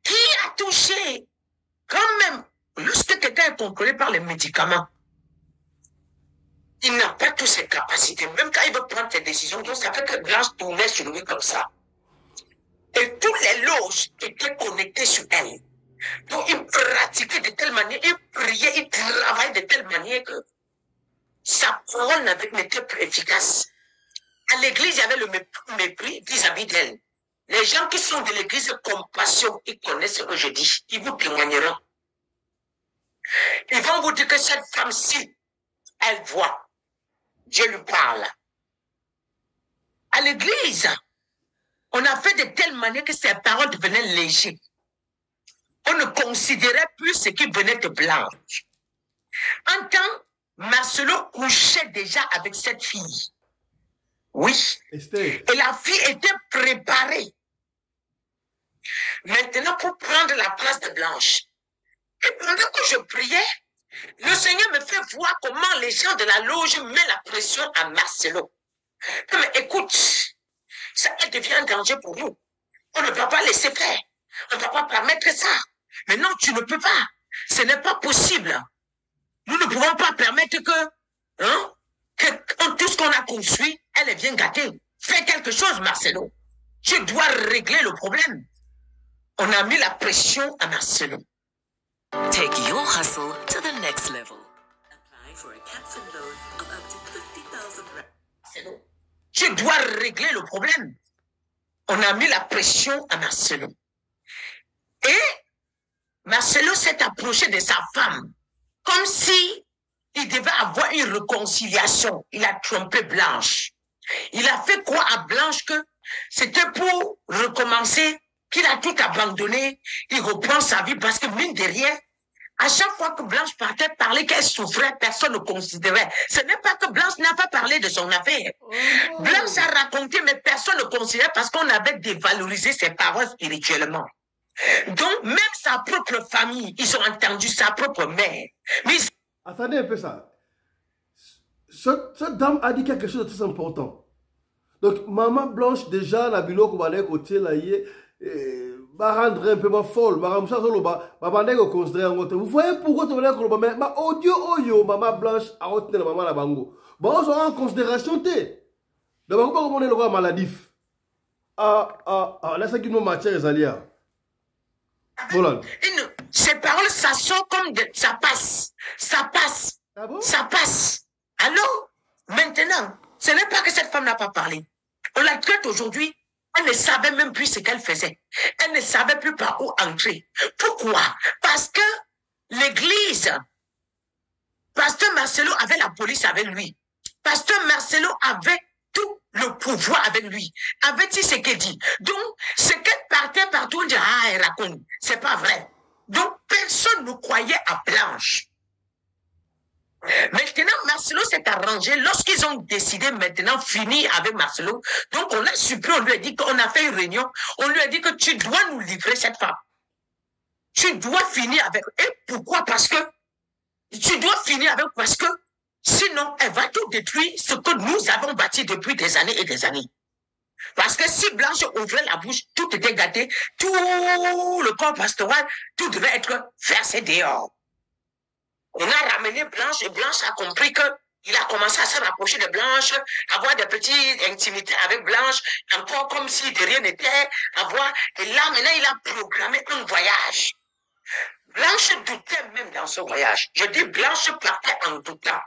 Qui a touché? Quand même, lorsque quelqu'un est contrôlé par les médicaments, il n'a pas toutes ses capacités. Même quand il veut prendre ses décisions, donc ça fait que Blanche tournait sur lui comme ça. Et tous les loges étaient connectés sur elle. Donc il pratiquait de telle manière, il priait, il travaillait de telle manière que sa parole n'était plus efficace. À l'église, il y avait le mépris vis-à-vis d'elle. Les gens qui sont de l'église compassion, ils connaissent ce que je dis. Ils vous témoigneront. Ils vont vous dire que cette femme-ci, elle voit. Dieu lui parle. À l'église, on a fait de telle manière que ses paroles devenaient légères. On ne considérait plus ce qui venait de Blanche. En temps, Marcelo couchait déjà avec cette fille. Oui. Esther. Et la fille était préparée. Maintenant, pour prendre la place de Blanche. Et pendant que je priais, Le Seigneur me fait voir comment les gens de la loge mettent la pression à Marcelo. Mais écoute, ça devient un danger pour nous. On ne peut pas laisser faire. On ne peut pas permettre ça. Mais non, tu ne peux pas. Ce n'est pas possible. Nous ne pouvons pas permettre que tout ce qu'on a construit, elle vient gâter. Fais quelque chose, Marcelo. Tu dois régler le problème. On a mis la pression à Marcelo. Take your hustle to the next level. Apply for a Capfin loan of up to 50,000 rand. Marcelo, tu dois régler le problème. On a mis la pression à Marcelo. Et Marcelo s'est approché de sa femme comme si il devait avoir une réconciliation. Il a trompé Blanche. Il a fait quoi à Blanche que c'était pour recommencer, qu'il a tout abandonné, il reprend sa vie parce que mine de rien, à chaque fois que Blanche partait parler qu'elle souffrait, personne ne considérait. Ce n'est pas que Blanche n'a pas parlé de son affaire. Blanche a raconté, mais personne ne considérait parce qu'on avait dévalorisé ses paroles spirituellement. Donc, même sa propre famille, ils ont entendu sa propre mère. Mais... Attendez un peu ça. Cette dame a dit quelque chose de très important. Donc, Maman Blanche, déjà, la bilo qu'on va aller côté là, va rendre un peu ma folle. Vous voyez pourquoi tu vas aller mais ma audio, Maman Blanche a retenu la maman la bango. Bon, on sera en considération, t'es. D'abord, comment on est le roi maladif? Là, c'est qui nous matière, les alliés. Voilà. Ces paroles, ça sort comme ça passe. Ça passe. Ah bon? Ça passe. Alors, maintenant, ce n'est pas que cette femme n'a pas parlé. On la traite aujourd'hui. Elle ne savait même plus ce qu'elle faisait. Elle ne savait plus par où entrer. Pourquoi? Parce que l'église, Pasteur Marcelo avait la police avec lui. Pasteur Marcelo avait tout le pouvoir avec lui. Avait dit ce qu'elle dit. Donc, ce qu'elle partait partout, on dit, elle raconte. C'est pas vrai. Donc, personne ne croyait à Blanche. Maintenant, Marcelo s'est arrangé. Lorsqu'ils ont décidé maintenant finir avec Marcelo, donc on a supprimé, on lui a dit qu'on a fait une réunion, on lui a dit que tu dois nous livrer cette femme. Tu dois finir avec. Et pourquoi? Parce que tu dois finir avec, parce que sinon, elle va tout détruire ce que nous avons bâti depuis des années et des années. Parce que si Blanche ouvrait la bouche, tout était gâté, tout le corps pastoral, tout devait être versé dehors. On a ramené Blanche et Blanche a compris qu'il a commencé à se rapprocher de Blanche, avoir des petites intimités avec Blanche, encore comme si de rien n'était, et là maintenant il a programmé un voyage. Blanche doutait même dans ce voyage. Je dis Blanche partait en doutant.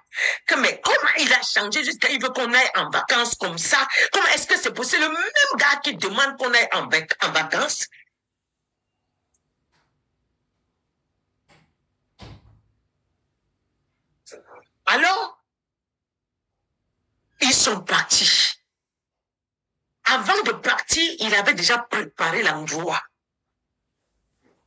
Mais comment il a changé jusqu'à il veut qu'on aille en vacances comme ça? Comment est-ce que c'est possible? Le même gars qui demande qu'on aille en vacances. Alors, ils sont partis. Avant de partir, il avait déjà préparé l'endroit.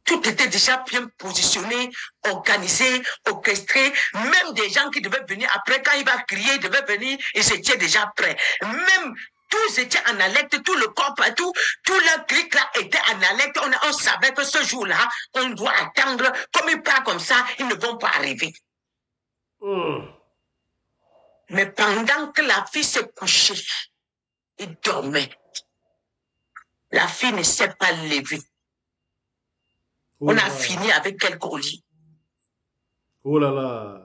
Tout était déjà bien positionné, organisé, orchestré. Même des gens qui devaient venir après, quand il va crier, ils devaient venir, ils étaient déjà prêts. Même tous étaient en alerte, tout le corps partout, tout le clic là était en alerte. On savait que ce jour-là, on doit attendre. Comme ils partent comme ça, ils ne vont pas arriver. Mais pendant que la fille s'est couchée, il dormait. La fille ne s'est pas levée. On a fini avec quelques lit. Oh là là.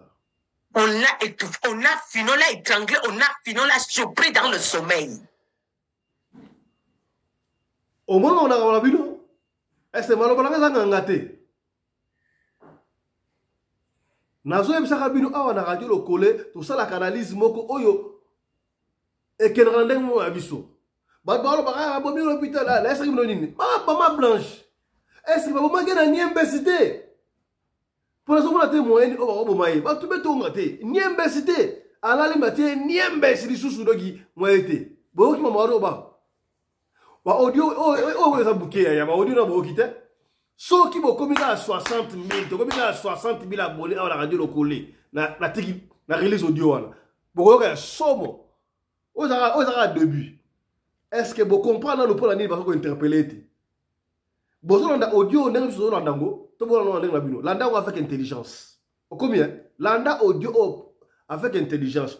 On l'a étouffé, on l'a étranglé, on l'a surpris dans le sommeil. Au moment où on a vu, est-ce que on a gâté? Nazo ebisaka bino awa na radio lokole to sala canalisme moko oyo ekendra ndenge mo abiso ba ba ba bomi l'hôpital là est-ce que bino nini Maman Blanche est-ce que ba bomi na niembesité pour les hommes na moyen o ba bomi ba tout beto ngate niembesité ala li maté niembesité susu dogi moyete bo ki mama ro ba audio o za bouquet ya ba audio na bo kite. Ceux qui vont communiquer à 60 000, communiquer à 60 000 abonnés à la radio locale, na release audio. Pourquoi il y a somo? Vous avez début. Est-ce que vous comprenez le point de parce que vous interpellez? Vous avez audio, vous avez audio, vous avez audio avec intelligence. Combien? Landa audio avec intelligence.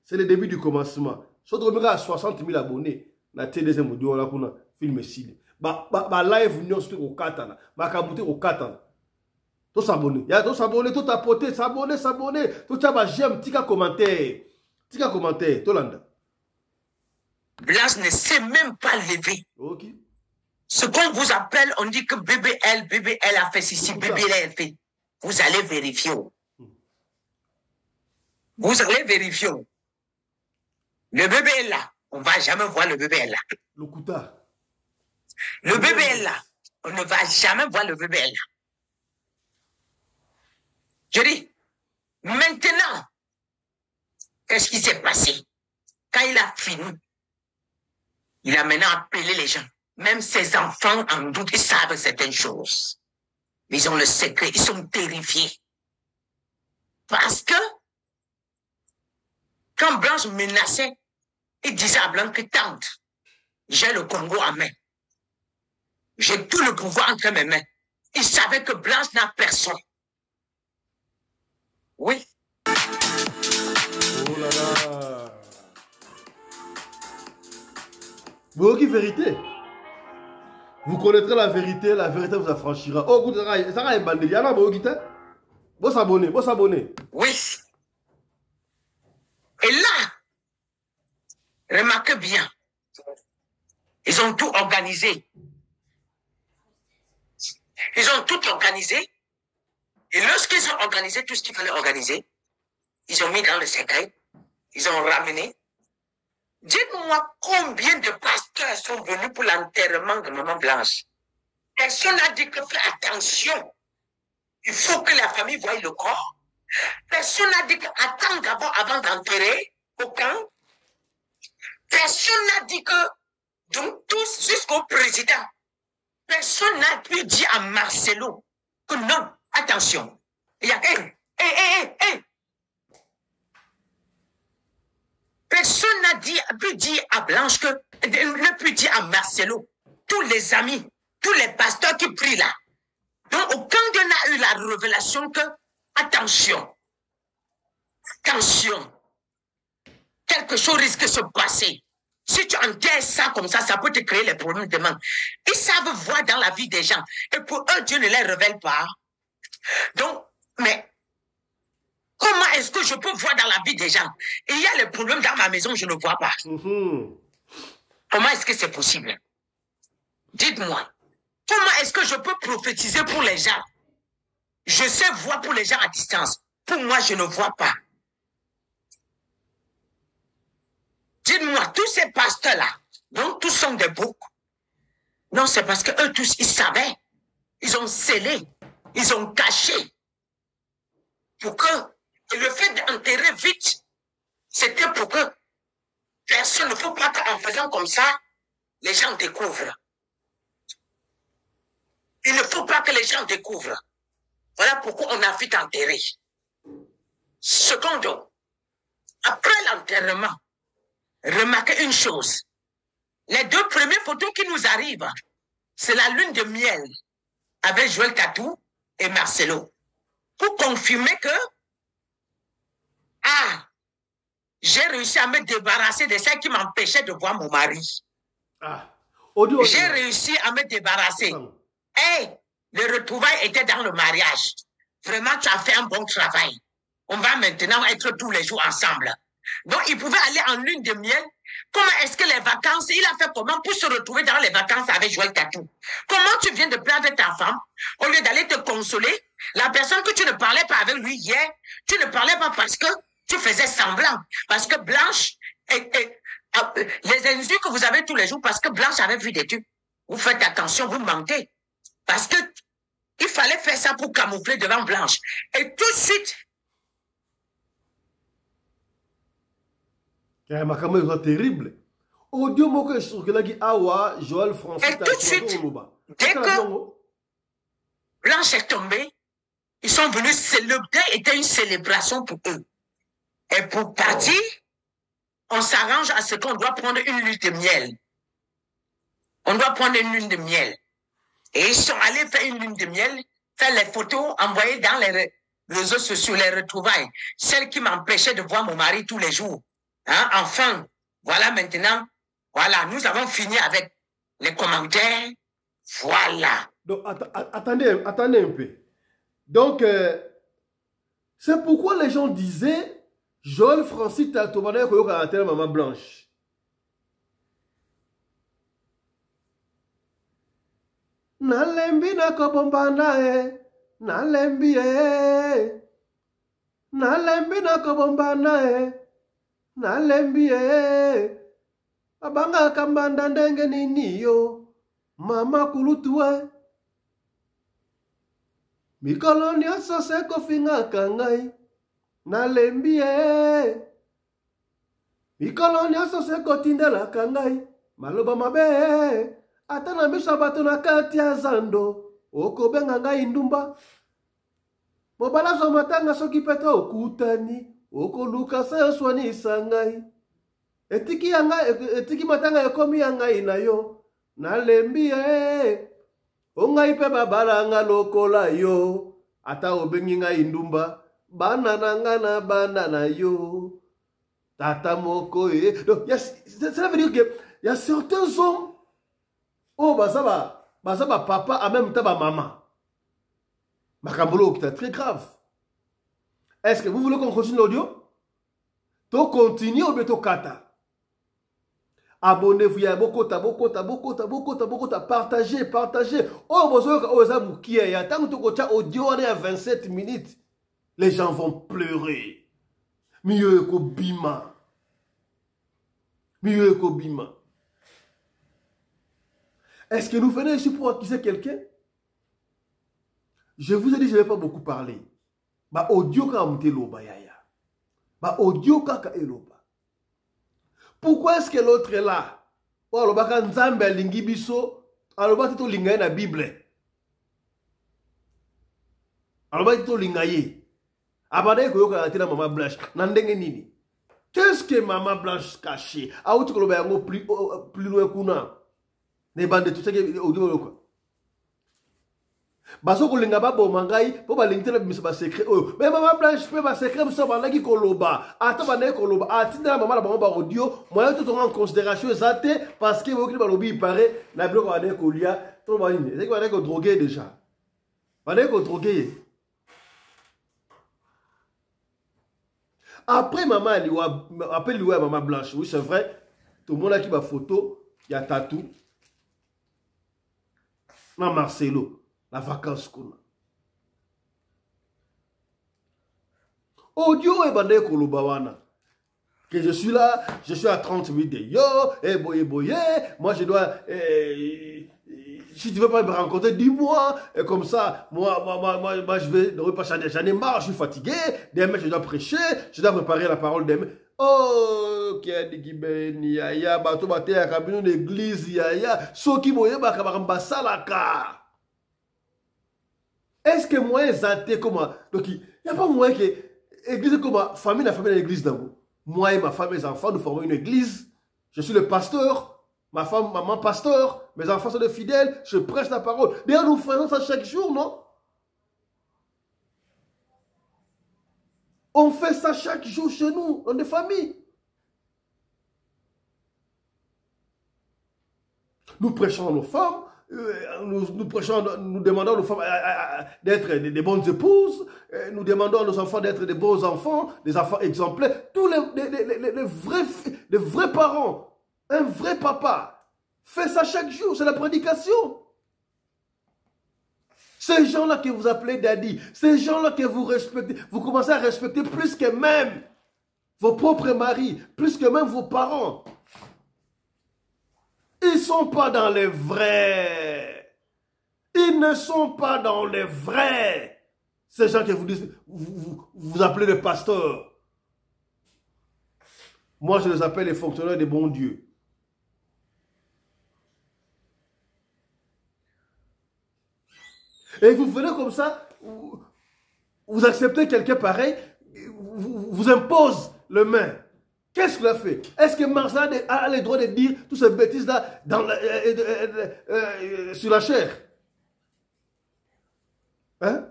C'est le début du commencement. Surtout à 60 000 abonnés. La TDZ audio là pour film ici. Ba live news au katana. Ba kabuté au katana. Tout s'abonner. Il y a tout s'abonner, tout tapoter, s'abonner. Tout ça, j'aime, tika commentaire. Tika commentaire, tout l'anda. Blanche ne sait même pas lever. Ok. Ce qu'on vous appelle, on dit que BBL a fait ceci, BBL a fait. Vous allez vérifier. Vous allez vérifier. Le BBL là, on ne va jamais voir le BBL là. Le Kouta. Le BBL là, on ne va jamais voir le BBL là. Je dis, maintenant, qu'est-ce qui s'est passé? Quand il a fini, il a maintenant appelé les gens. Même ses enfants, en doute, ils savent certaines choses. Mais ils ont le secret, ils sont terrifiés. Parce que, quand Blanche menaçait, il disait à Blanche que tante, j'ai le Congo en main. J'ai tout le pouvoir entre mes mains. Il savait que Blanche n'a personne. Oui. Oh là là. Vous qui vérité. Vous connaîtrez la vérité vous affranchira. Oh, vous ça va bandé. Yana vous qui Vous s'abonner. Oui. Et là, remarquez bien, ils ont tout organisé. Ils ont tout organisé. Et lorsqu'ils ont organisé tout ce qu'il fallait organiser, ils ont mis dans le secret, ils ont ramené. Dites-moi combien de pasteurs sont venus pour l'enterrement de Maman Blanche. Personne n'a dit que fais attention. Il faut que la famille voie le corps. Personne n'a dit que attends d'abord avant d'enterrer au camp. Personne n'a dit que, donc tous jusqu'au président, personne n'a pu dire à Marcelo que non, attention. Il y a personne n'a pu dire à Blanche que, ne pu dire à Marcelo, tous les amis, tous les pasteurs qui prient là. Donc aucun d'eux n'a eu la révélation que, attention, quelque chose risque de se passer. Si tu enterres ça comme ça peut te créer les problèmes demain. Ils savent voir dans la vie des gens. Et pour eux, Dieu ne les révèle pas. Donc, mais comment est-ce que je peux voir dans la vie des gens? Et il y a les problèmes dans ma maison, je ne vois pas. Comment est-ce que c'est possible? Dites-moi, comment est-ce que je peux prophétiser pour les gens? Je sais voir pour les gens à distance. Pour moi, je ne vois pas. Dites-moi, tous ces pasteurs-là, donc tous sont des boucs. Non, c'est parce que eux tous, ils savaient. Ils ont scellé. Ils ont caché. Pour que, et le fait d'enterrer vite, c'était pour que personne ne faut pas qu'en faisant comme ça, les gens découvrent. Il ne faut pas que les gens découvrent. Voilà pourquoi on a vite enterré. Secondo, après l'enterrement, remarquez une chose. Les deux premières photos qui nous arrivent, c'est la lune de miel avec Joël Tatou et Marcelo. Pour confirmer que, j'ai réussi à me débarrasser de celles qui m'empêchaient de voir mon mari. J'ai réussi à me débarrasser. Le retrouvailles était dans le mariage. Vraiment, tu as fait un bon travail. On va maintenant être tous les jours ensemble. Donc, il pouvait aller en lune de miel. Comment est-ce que les vacances, il a fait comment pour se retrouver dans les vacances avec Joël Tatou? Comment tu viens de perdre ta femme, au lieu d'aller te consoler, la personne que tu ne parlais pas avec lui hier, tu ne parlais pas parce que tu faisais semblant. Parce que Blanche, les injures que vous avez tous les jours, parce que Blanche avait vu des tubes. Vous faites attention, vous mentez. Parce que il fallait faire ça pour camoufler devant Blanche. Et tout de suite, c'est terrible. Audio moko sur que lagi awa Joël François. Et tout de suite, dès que Blanche est tombée, ils sont venus célébrer, était une célébration pour eux. Et pour partir, on s'arrange à ce qu'on doit prendre une lune de miel. On doit prendre une lune de miel. Et ils sont allés faire une lune de miel, faire les photos, envoyer dans réseaux sociaux, les retrouvailles, celle qui m'empêchait de voir mon mari tous les jours. Hein? Enfin, voilà maintenant, voilà, nous avons fini avec les commentaires. Voilà. Donc, attendez un peu. Donc, c'est pourquoi les gens disaient Joel Francis Tatobana Koyoka Maman Blanche. Nalembi na kobombana nalembi nalembi na kobombana nalembi abanga kambanda ndenge nini yo mama kulutuwe mikolo nyonso se kofingaka ngai nalembi mikolo nyonso se kotindelaka ngai maloba mabe ata na miso bato na kati ya zando okobenga ngai ndumba mobala zo matanga soki pete okutani okoluka se oswanisa ngai etiki matanga ekomi ya ngai na yo nalembi ongai pe babalanga lokola yo ata obengi ngai ndumba bana na nga na bana na yo tata moko donc ça veut dire que il y a certains hommes oh, bazaba papa, en même temps, maman. Makambolo, c'est très grave. Est-ce que vous voulez qu'on continue l'audio? To continue ou bien to kata? Abonnez-vous, partagez. Oh, vous avez tant que tu as audio à 27 minutes, les gens vont pleurer. Mieux que bima. Est-ce que nous venons ici pour accuser quelqu'un? Je vous ai dit, je ne vais pas beaucoup parler. Ba audio ka mte loba yaya. Ba audio ka eloba. Pourquoi est-ce que l'autre est là? Oh, loba ka nzambe alingi biso, aloba tito lingaye na Bible. Aloba tito lingaye. Abade ko yoka atina Maman Blanche. Nandenge nini? Qu'est-ce que Maman Blanche caché? Aouti ko loba yango plus loin kuna. Ne bande tout ça qui audio quoi. Baso ko linga ba bo mangai, po ba lingitela biso ba secret. Oh, mais Maman Blanche pe ba secret biso ba laki koloba. Ata ba ne koloba. Atinda maman la ba audio, moi tout en considération zate parce que vous qui ba lobi il paraît na bloc ba ne ko lia, to ba ni. C'est que ba ne ko drogué déjà. Ba ne ko drogué. Après maman elle appelle lui Maman Blanche. Oui, c'est vrai. Tout le monde a qui ba photo, il y a tatou. Na Marcelo, la vacance qu'on a. Audio et bandé kolobawana. Que je suis là, je suis à 30 minutes de yo, boye, moi je dois, si tu veux pas me rencontrer, dis-moi, et comme ça, moi je vais, ne pas changer, j'en ai marre, je suis fatigué, demain je dois prêcher, je dois préparer la parole demain. Oh, qui a dit qu'il yaya, bato bate ya kabino l'église yaya, soki moye bakabamba salaka. Est-ce que moi zate comment? Donc il n'y a pas moyen que église comme famille la famille de l'église d'abord. Moi et ma femme et mes enfants nous formons une église. Je suis le pasteur, ma femme, maman pasteur, mes enfants sont des fidèles, je prêche la parole. D'ailleurs nous faisons ça chaque jour, non? On fait ça chaque jour chez nous, dans des familles. Nous prêchons à nos femmes, nous demandons à nos femmes d'être des bonnes épouses, nous demandons à nos enfants d'être des bons enfants, des enfants exemplaires, tous les vrais parents, un vrai papa, fait ça chaque jour, c'est la prédication. Ces gens-là que vous appelez daddy, ces gens-là que vous respectez, vous commencez à respecter plus que même vos propres maris, plus que même vos parents. Ils ne sont pas dans les vrais. Ils ne sont pas dans les vrais. Ces gens que vous dites, vous appelez les pasteurs. Moi, je les appelle les fonctionnaires des bons dieux. Et vous venez comme ça, vous acceptez quelqu'un pareil, vous impose le main. Qu'est-ce qu'il a fait? Est-ce que Marcel a le droit de dire toutes ces bêtises-là sur la chair? Hein?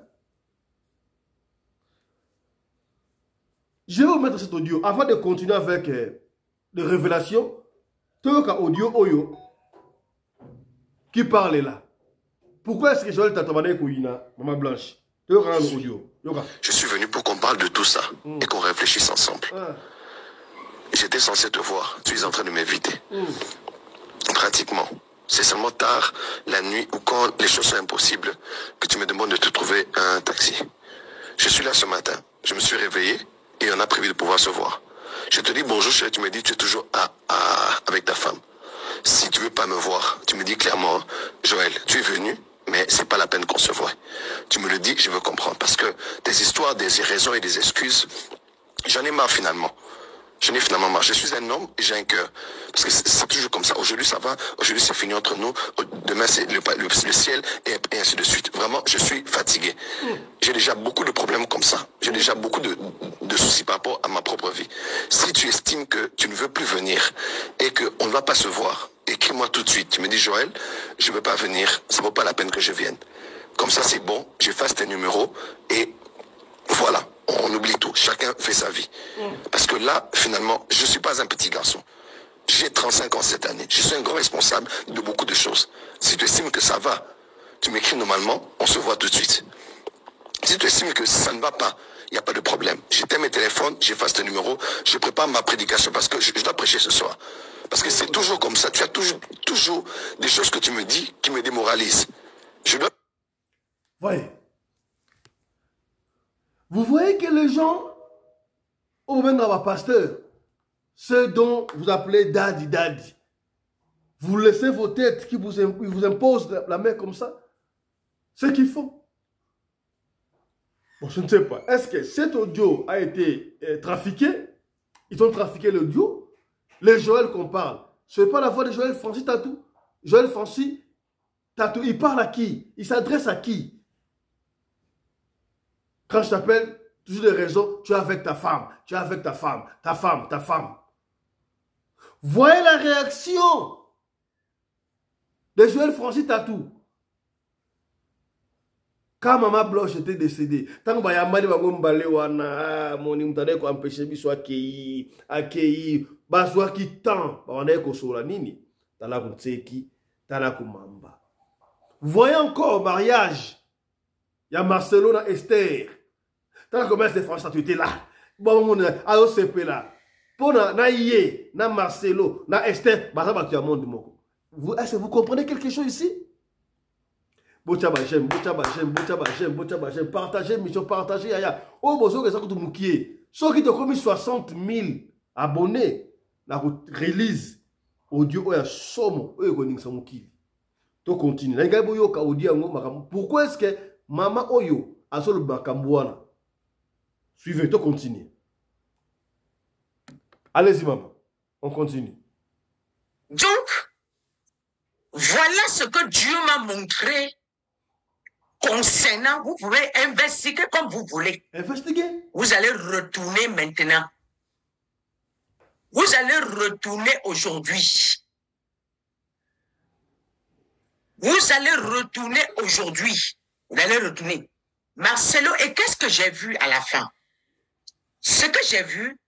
Je vais vous mettre cet audio avant de continuer avec les révélations. Toyoka audio Oyo qui parle là. Pourquoi est-ce que Joël Tatabane Kouyina, Maman Blanche? Toyoka audio. Je suis venu pour qu'on parle de tout ça et qu'on réfléchisse ensemble. J'étais censé te voir, tu es en train de m'éviter. Pratiquement. C'est seulement tard, la nuit ou quand les choses sont impossibles, que tu me demandes de te trouver un taxi. Je suis là ce matin, je me suis réveillé et on a prévu de pouvoir se voir. Je te dis bonjour chérie, tu me dis tu es toujours avec ta femme. Si tu veux pas me voir, tu me dis clairement, Joël, tu es venu, mais c'est pas la peine qu'on se voie. Tu me le dis, je veux comprendre. Parce que des histoires, des raisons et des excuses, j'en ai marre finalement. Je n'ai finalement marre. Je suis un homme et j'ai un cœur. Parce que c'est toujours comme ça. Aujourd'hui, ça va. Aujourd'hui, c'est fini entre nous. Demain, c'est le ciel et ainsi de suite. Vraiment, je suis fatigué. J'ai déjà beaucoup de problèmes comme ça. J'ai déjà beaucoup de soucis par rapport à ma propre vie. Si tu estimes que tu ne veux plus venir et qu'on ne va pas se voir, écris-moi tout de suite. Tu me dis, Joël, je ne veux pas venir. Ça ne vaut pas la peine que je vienne. Comme ça, c'est bon. J'efface tes numéros et voilà. On oublie tout. Chacun fait sa vie. Parce que là, finalement, je ne suis pas un petit garçon. J'ai 35 ans cette année. Je suis un grand responsable de beaucoup de choses. Si tu estimes que ça va, tu m'écris normalement, on se voit tout de suite. Si tu estimes que ça ne va pas, il n'y a pas de problème. J'éteins mes téléphones, j'efface tes numéros, je prépare ma prédication parce que je dois prêcher ce soir. Parce que c'est toujours comme ça. Tu as toujours des choses que tu me dis qui me démoralisent. Je dois... Voyez. Vous voyez que les gens, au Bengaba pasteur, ceux dont vous appelez daddy, vous laissez vos têtes qui vous imposent la main comme ça, c'est ce qu'ils font. Bon, je ne sais pas. Est-ce que cet audio a été trafiqué? Ils ont trafiqué l'audio. Les Joël qu'on parle, ce n'est pas la voix de Joël Francis Tatou. Joël Francis Tatou, il parle à qui? Il s'adresse à qui? Quand je t'appelle, toujours des raisons, tu es avec ta femme, tu es avec ta femme, ta femme. Voyez la réaction de Joël Francis Tatou. Quand Maman Blanche était décédée, tant que Yamani Bagombalé wana, mon imtade ko empêcher biso accueilli, baswa qui tant, on est ko sola nini, tala ko tseki, tala ko mamba. Voyez encore au mariage, il y a Marcelo et Esther. Tant que commerce de France, tu étais là. Bon, on est à OCP là. Pour na Yé, na Marcelo, na Esther, bah ça va tu as monde moko. Est-ce que vous comprenez quelque chose ici? J'aime, partagez, mission, partagez, yaya. Oh, bon, ça que tu moukies. Ceux qui te commis 60 000 abonnés, la release audio, oya somo, oya koning sa mouki. To continue. Pourquoi est-ce que Maman Oyo a sur le bakambouana? Suivez, to continue. Allez-y, maman. On continue. Donc, voilà ce que Dieu m'a montré concernant. Vous pouvez investiguer comme vous voulez. Investiguer. Vous allez retourner maintenant. Vous allez retourner aujourd'hui. Vous allez retourner aujourd'hui. Vous allez retourner. Marcelo, et qu'est-ce que j'ai vu à la fin? Ce que j'ai vu,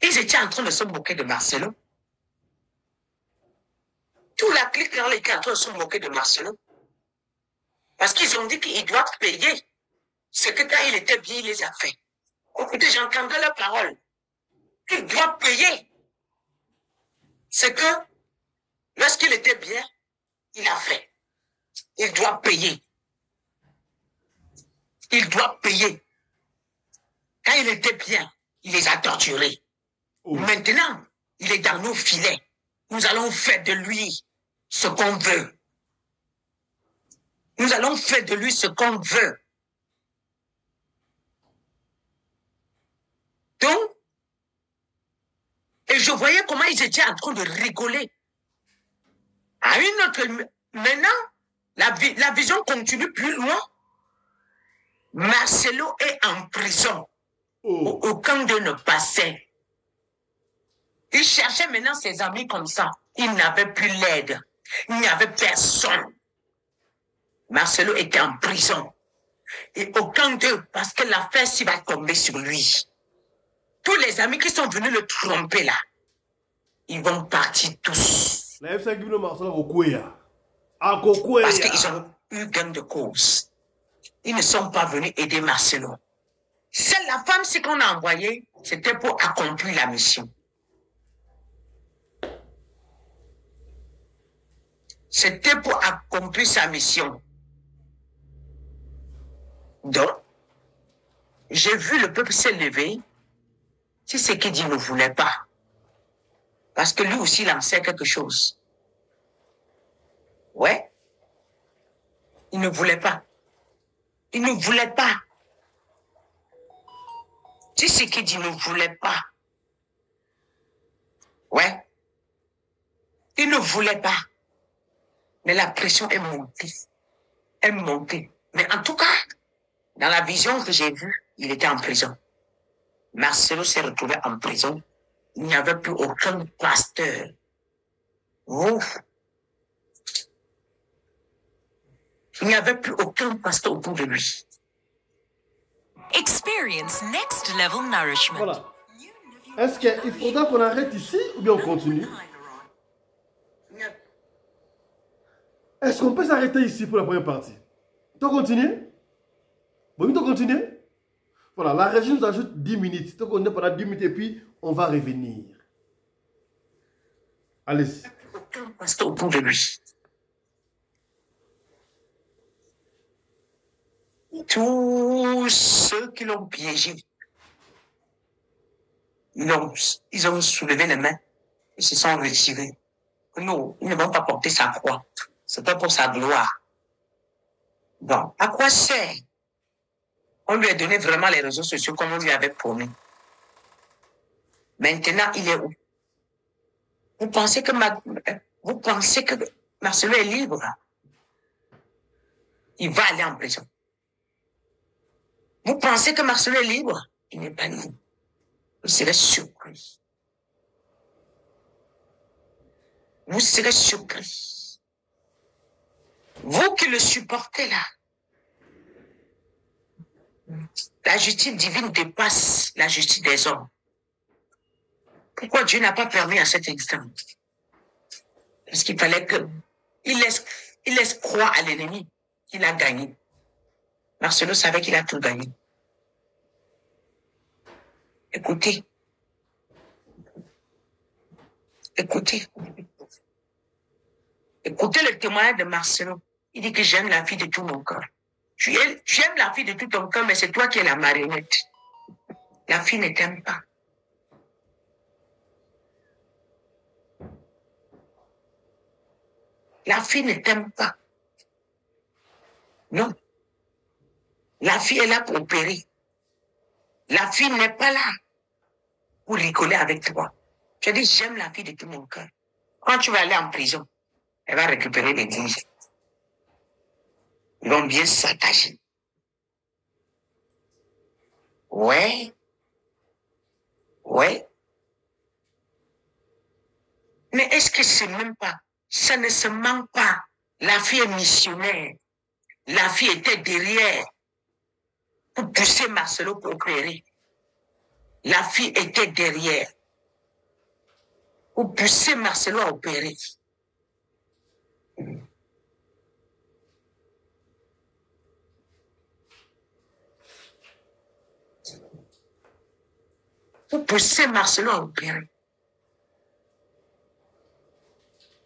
ils étaient en train de se moquer de Marcelo. Tout la clique dans les cas en train de se moquer de Marcelo. Parce qu'ils ont dit qu'ils doivent payer ce que quand il était bien, il les a fait. Écoutez, j'entendais leur parole. Il doit payer ce que, lorsqu'il était bien, il a fait. Il doit payer. Il doit payer. Quand il était bien, il les a torturés. Maintenant, il est dans nos filets. Nous allons faire de lui ce qu'on veut. Nous allons faire de lui ce qu'on veut. Donc, et je voyais comment ils étaient en train de rigoler. À une autre... Maintenant, la vision continue plus loin. Marcelo est en prison. Aucun d'eux ne passait. Il cherchait maintenant ses amis comme ça. Il n'avait plus l'aide. Il n'y avait personne. Marcelo était en prison. Et aucun d'eux, parce que l'affaire s'y va tomber sur lui. Tous les amis qui sont venus le tromper là, ils vont partir tous. La FC Guinée Marcelo Parce qu'ils ont eu gain de cause. Ils ne sont pas venus aider Marcelo. C'est la femme, ce qu'on a envoyé, c'était pour accomplir la mission. C'était pour accomplir sa mission. Donc, j'ai vu le peuple s'élever. Si c'est qu'il dit ne voulait pas. Parce que lui aussi, il en sait quelque chose. Ouais. Il ne voulait pas. Il ne voulait pas. Si c'est qu'il dit ne voulait pas. Ouais. Il ne voulait pas. Mais la pression est montée. Elle est montée. Mais en tout cas, dans la vision que j'ai vue, il était en prison. Marcelo s'est retrouvé en prison. Il n'y avait plus aucun pasteur. Ouf. Il n'y avait plus aucun pasteur autour de lui. Experience next level nourishment. Voilà. Est-ce qu'il faudra qu'on arrête ici ou bien on continue? Est-ce qu'on peut s'arrêter ici pour la première partie? Tu continues? Bon, tu continues? Voilà, la régie nous ajoute 10 minutes. Donc on est pendant 10 minutes et puis on va revenir. Allez-y. Aucun pasteur autour de lui. Tous ceux qui l'ont piégé, ils ont soulevé les mains et se sont retirés. Non, ils ne vont pas porter sa croix. C'était pour sa gloire. Bon, à quoi sert? On lui a donné vraiment les réseaux sociaux comme on lui avait promis. Maintenant, il est où? Vous pensez que Marcelo est libre? Il va aller en prison. Vous pensez que Marcelo est libre? Il n'est pas libre. Vous serez surpris. Vous serez surpris. Vous qui le supportez là, la justice divine dépasse la justice des hommes. Pourquoi Dieu n'a pas permis à cet instant? Parce qu'il fallait qu'il laisse croire à l'ennemi qu'il a gagné. Marcelo savait qu'il a tout gagné. Écoutez. Écoutez le témoignage de Marcelo. Il dit que j'aime la fille de tout mon cœur. Tu aimes la fille de tout ton cœur, mais c'est toi qui es la marionnette. La fille ne t'aime pas. La fille ne t'aime pas. Non. La fille est là pour opérer. La fille n'est pas là pour rigoler avec toi. Je dis, j'aime la fille de tout mon cœur. Quand tu vas aller en prison, elle va récupérer l'église. Ils vont bien s'attacher. Ouais. Ouais. Mais est-ce que c'est même pas, ça ne se manque pas. La fille est missionnaire. La fille était derrière pour pousser Marcelo pour opérer. La fille était derrière pour pousser Marcelo à opérer. Pour pousser Marcelo à opérer.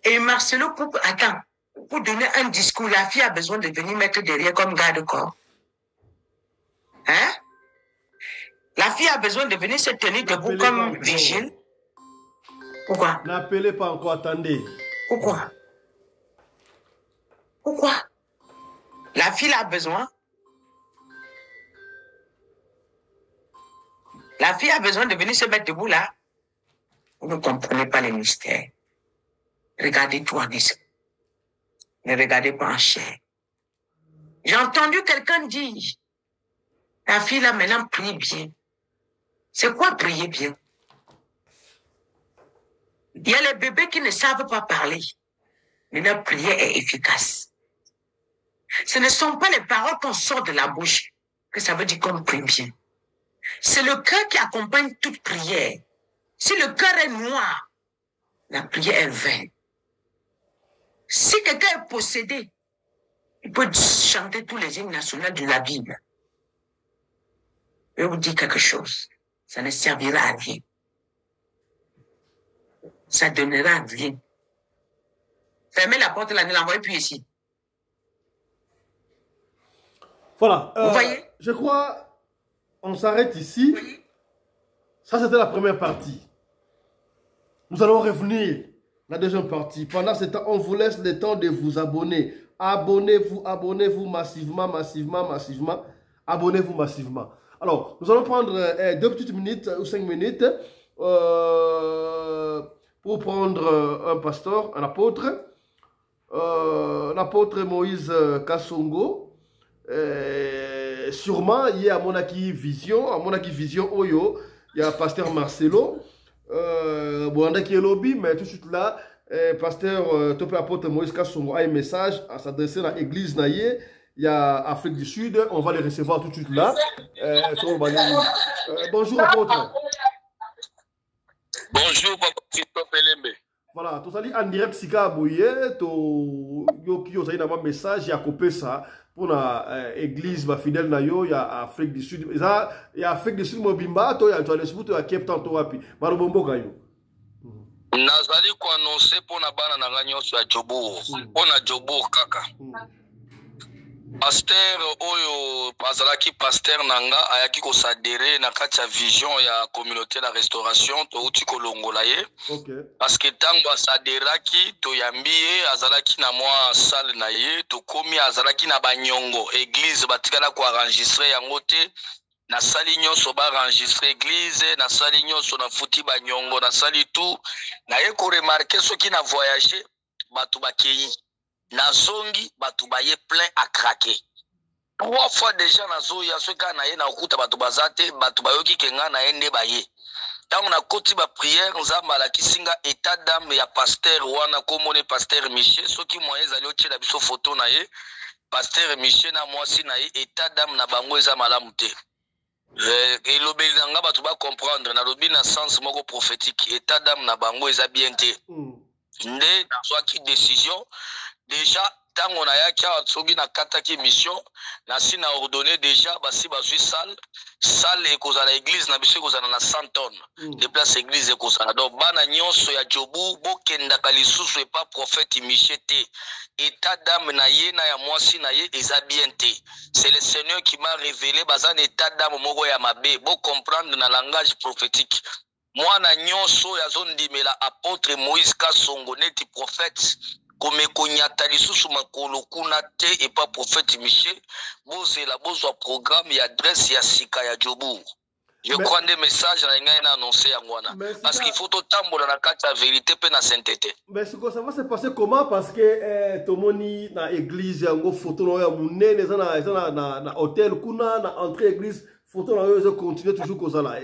Et Marcelo, pour donner un discours, la fille a besoin de venir mettre derrière comme garde-corps. Hein? La fille a besoin de venir se tenir debout comme vigile. Pourquoi? N'appelez pas encore, attendez. Pourquoi? Pourquoi? La fille a besoin. La fille a besoin de venir se mettre debout là. Vous ne comprenez pas les mystères. Regardez tout en esprit. Ne regardez pas en chair. J'ai entendu quelqu'un dire, la fille là maintenant prie bien. C'est quoi prier bien? Il y a les bébés qui ne savent pas parler. Maintenant, prier est efficace. Ce ne sont pas les paroles qu'on sort de la bouche que ça veut dire qu'on prie bien. C'est le cœur qui accompagne toute prière. Si le cœur est noir, la prière est vaine. Si quelqu'un est possédé, il peut chanter tous les hymnes nationaux de la Bible. Je vais vous dire quelque chose. Ça ne servira à rien. Ça donnera rien. Fermez la porte, là, ne l'envoyez plus ici. Voilà. Vous voyez? Je crois, on s'arrête ici. Ça, c'était la première partie. Nous allons revenir la deuxième partie. Pendant ce temps, on vous laisse le temps de vous abonner. Abonnez-vous massivement, massivement, massivement. Abonnez-vous massivement. Alors, nous allons prendre 2 petites minutes ou 5 minutes pour prendre un pasteur, un apôtre. L'apôtre Moïse Kassongo. Sûrement, il y a Monaki Vision. À Monaki Vision, Oyo, il y a pasteur Marcelo. Bon, qui est lobby, mais tout de suite là, pasteur Topé apôtre Moïse Kassongo a un message à s'adresser à l'église Naïe. Il y a Afrique du Sud, on va les recevoir tout de suite là. Bonjour apôtre. Bonjour papa Christophe Elembe. Voilà, tout ça dit en direct Sika Abouye, to yoki yo na message ya kopé ça pour la église ba fidèle na yo ya Afrique du Sud. Ça ya Afrique du Sud mobimba to ya Johannesburg to ya Cape Town to wapi. Marobombo kayo. Nazali ko annoncer pour na bana na nga nyonso ya Jobour. Pour na Jobour kaka. Pasteur oyo azalaki pasteur nanga ayaki ko s'adhérer na kati ya vision ya communauté la restauration to uti ko longola ye. Okay. Parce que tango asaderaki to yambiye azalaki na mwa salle na ye to komi azalaki na banyongo église batikala ko enregistrer yango te na sali nyonso ba enregistrer église na sali nyonso na futi banyongo na sali tout na ye ko remarquer soki na voyager batu bakei na zongi batu baye plein à craquer. 3 fois déjà na zo ya soka na ye na okuta batu bazate batu bayoki kenga na ende baye. Tant on a koti ba prière nzamba la kisinga état d'âme ya pasteur wana komone pasteur Michel soki moyen zali otela biso photo na ye pasteur Michel na mwasi na ye état d'âme na bango eza malamu te. Et lobeli nga batu ba comprendre na lobi na sens moko prophétique état d'âme na bango eza bien te. Nde na zwaki décision déjà tant on a yaki soki na kataki mission na si na ordonné déjà basi bazui salle ekozala église na biso ekozala na 100 tonnes de place église ekozala donc bana nyonso ya Jobu bokendaka lisusu et pas prophète Michel te état d'âme na ye na ya mwasi na ye eza bien te. C'est le Seigneur qui m'a révélé bazan état d'âme moko ya mabe bo comprendre na langage prophétique. Mwana nyonso ya zondimela apôtre Moïse Kassongo neti prophète comme konyata lisusu makolo kuna te et pas prophète Michel bozela bozwa programme et adresse ya sika ya Jobour. Je crois des messages na ngai na annoncer yangwana parce qu'il faut to tambola na kati ya vérité pe na sainteté. Mais ce que ça va se passer comment parce que tomoni na église yango photo na ya munene za na hôtel kuna na entrée église photo na yo ze continuer toujours kozala.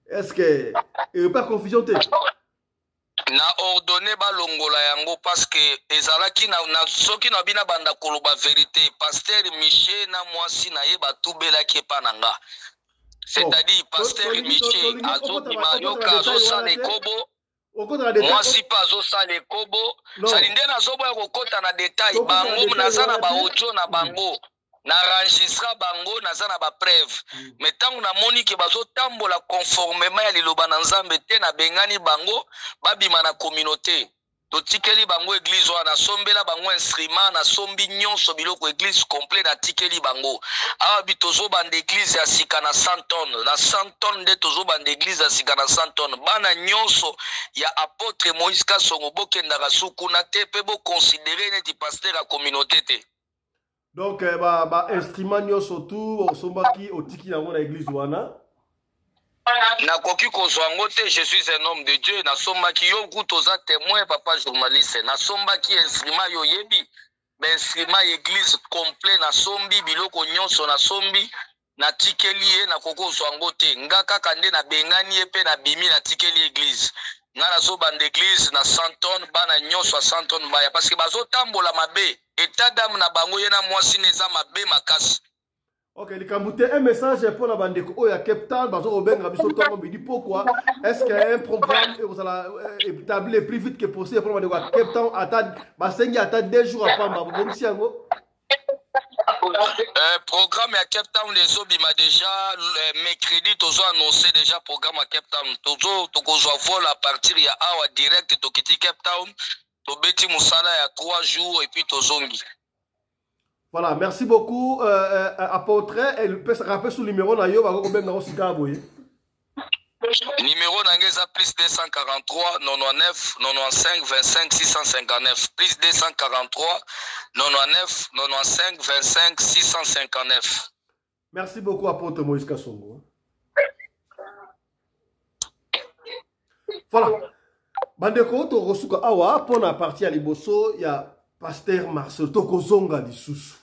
Est-ce que il y a pas confusion te? Na ordonné ba longola yango parce que ezalaki na soki na bina banda koloba vérité pasteur Michel na mwasi na ye batubelaki pa nanga. C'est-à-dire pasteur Michel azodima yoka azosala ekobo mwasi pa azosala ekobo salinde nazobo ya kokota na détail bango nazana ba audio na bango na enregistra bango nazana ba preuve mais tango na moni ke bazotambola conformément ya liloba na Nzambe te na bengani bango babima na communauté totikeli bango église wana sombela bango instrument na sombi nyonso biloko église complet na tikeli bango awa bitozo bande église ya sika na 100 tonnes na 100 tonnes de tozo bande église ya sika na 100 tonnes bana nyonso ya apôtre Moïse Kassongo bokendaka sukuna te pe bo considérer neti pasteur ya communauté te. Donc instrument nyonso tout osombaki otiki na mona église wana. Nakoki kozwango te, je suis un homme de Dieu. Nasombaki yo kutoza témoin papa journaliste. Nasombaki instrument yo yebi. Ben instrument église complet nasombi biloko nyonso nasombi na tikeli ye nakoko zwango te. Nga kaka nde na bengani ye pe na bimi na tikeli église. Nga nazo bande église na 100 tonnes bana nyonso 100 tonnes baya parce que bazo tambola mabe. état d'âme na bango yena mwasi neza mabe makasi. Ok, il y a un message pour la bande de Cape Town, pourquoi est-ce qu'il y a un programme et vous allez établir le plus vite que possible pour la bande de Cape Town, attendre 2 jours après, programme à Cape Town les obima déjà mercredi tozo annoncé déjà programme à Cape Town tozo tokozwa vol à partir ya awa direct tokiti Cape Town tobeti musala ya 3 jours et puis tozongi. Voilà, merci beaucoup apôtre, elle peut se rappeler sous le numéro na yo ba ko même na osika boye. Numéro d'Angeza plus 243 99 95 25 659 plus 243 99 95 25 659. Merci beaucoup apôtre Moïse Kassongo. Voilà. Bandeko to rosuka awa pour la partie à liboso, il y a pasteur Marcel Tokozonga lisusu.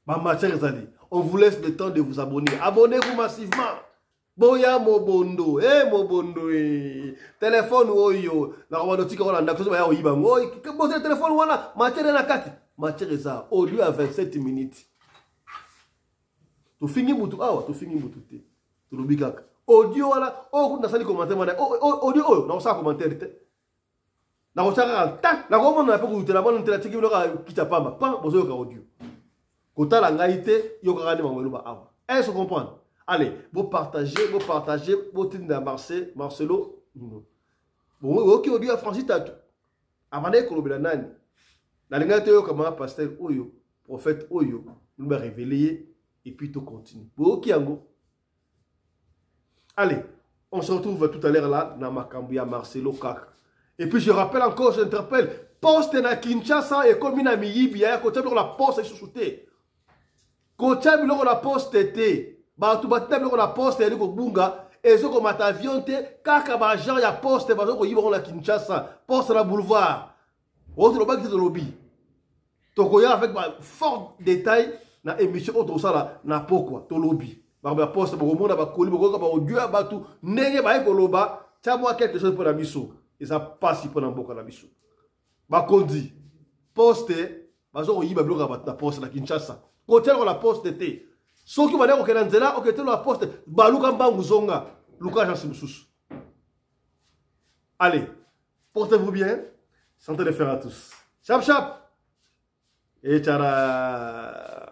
On vous laisse le temps de vous abonner. Abonnez-vous massivement. Boya mobondo, mobondo, téléphone oyo, na romantique on a ndakoso ya oyiba ngoy, que bon téléphone wana, matière na kati, matière ça, au lieu à 27 minutes. Tu fini mutu awa, tu fini mutu te. Tu lobikaka. Audio wala, o kuna sali commentaire mana, audio oyo, na sa commentaire te. Na ko saka ta, na ko mona pe ko utela mona ntela tiki mnoka kita pamba, pam bozo ka audio. Kota la ngaite, yo ka ngani mangwelo ba awa. Est-ce que vous comprenez? Allez, vous partagez, vous tinda Marcelo. Bon, ok, on dit à Francis Tatou. Avant de kolobela nani. La linga te yo comme pasteur Oyo, prophète Oyo, nous va révéler et puis tout continue. Bon, ok, ango. Allez, on se retrouve tout à l'heure là, dans Makambuya Marcelo Kaka. Et puis je rappelle encore, je interpelle, poste na Kinshasa et comme na Miyibi, ya côté de la poste sous souté. Côté de la poste était. Batu batem ko la poste ya ko bunga ezo ko mata avion te kaka ba agent ya poste ba ko yiba ko la Kinshasa poste la boulevard autre bag de lobby to ko ya avec fort détail na émission autre sala na pourquoi to lobby ba poste ba ko mona ba koli ba ko ba audio batu ndenge ba ko loba ta moi quelque chose pour la biso et ça passe pour na boka la biso ba kondi poste ba zo ko yiba bloka ba poste la Kinshasa ko tel ko la poste te. Ceux qui vont dire que Nanzela, ok, la poste, Balouka Mbanguzonga, Lucas Jansimoussous. Allez, portez-vous bien, santé de fer à tous. Chap chap et tchara.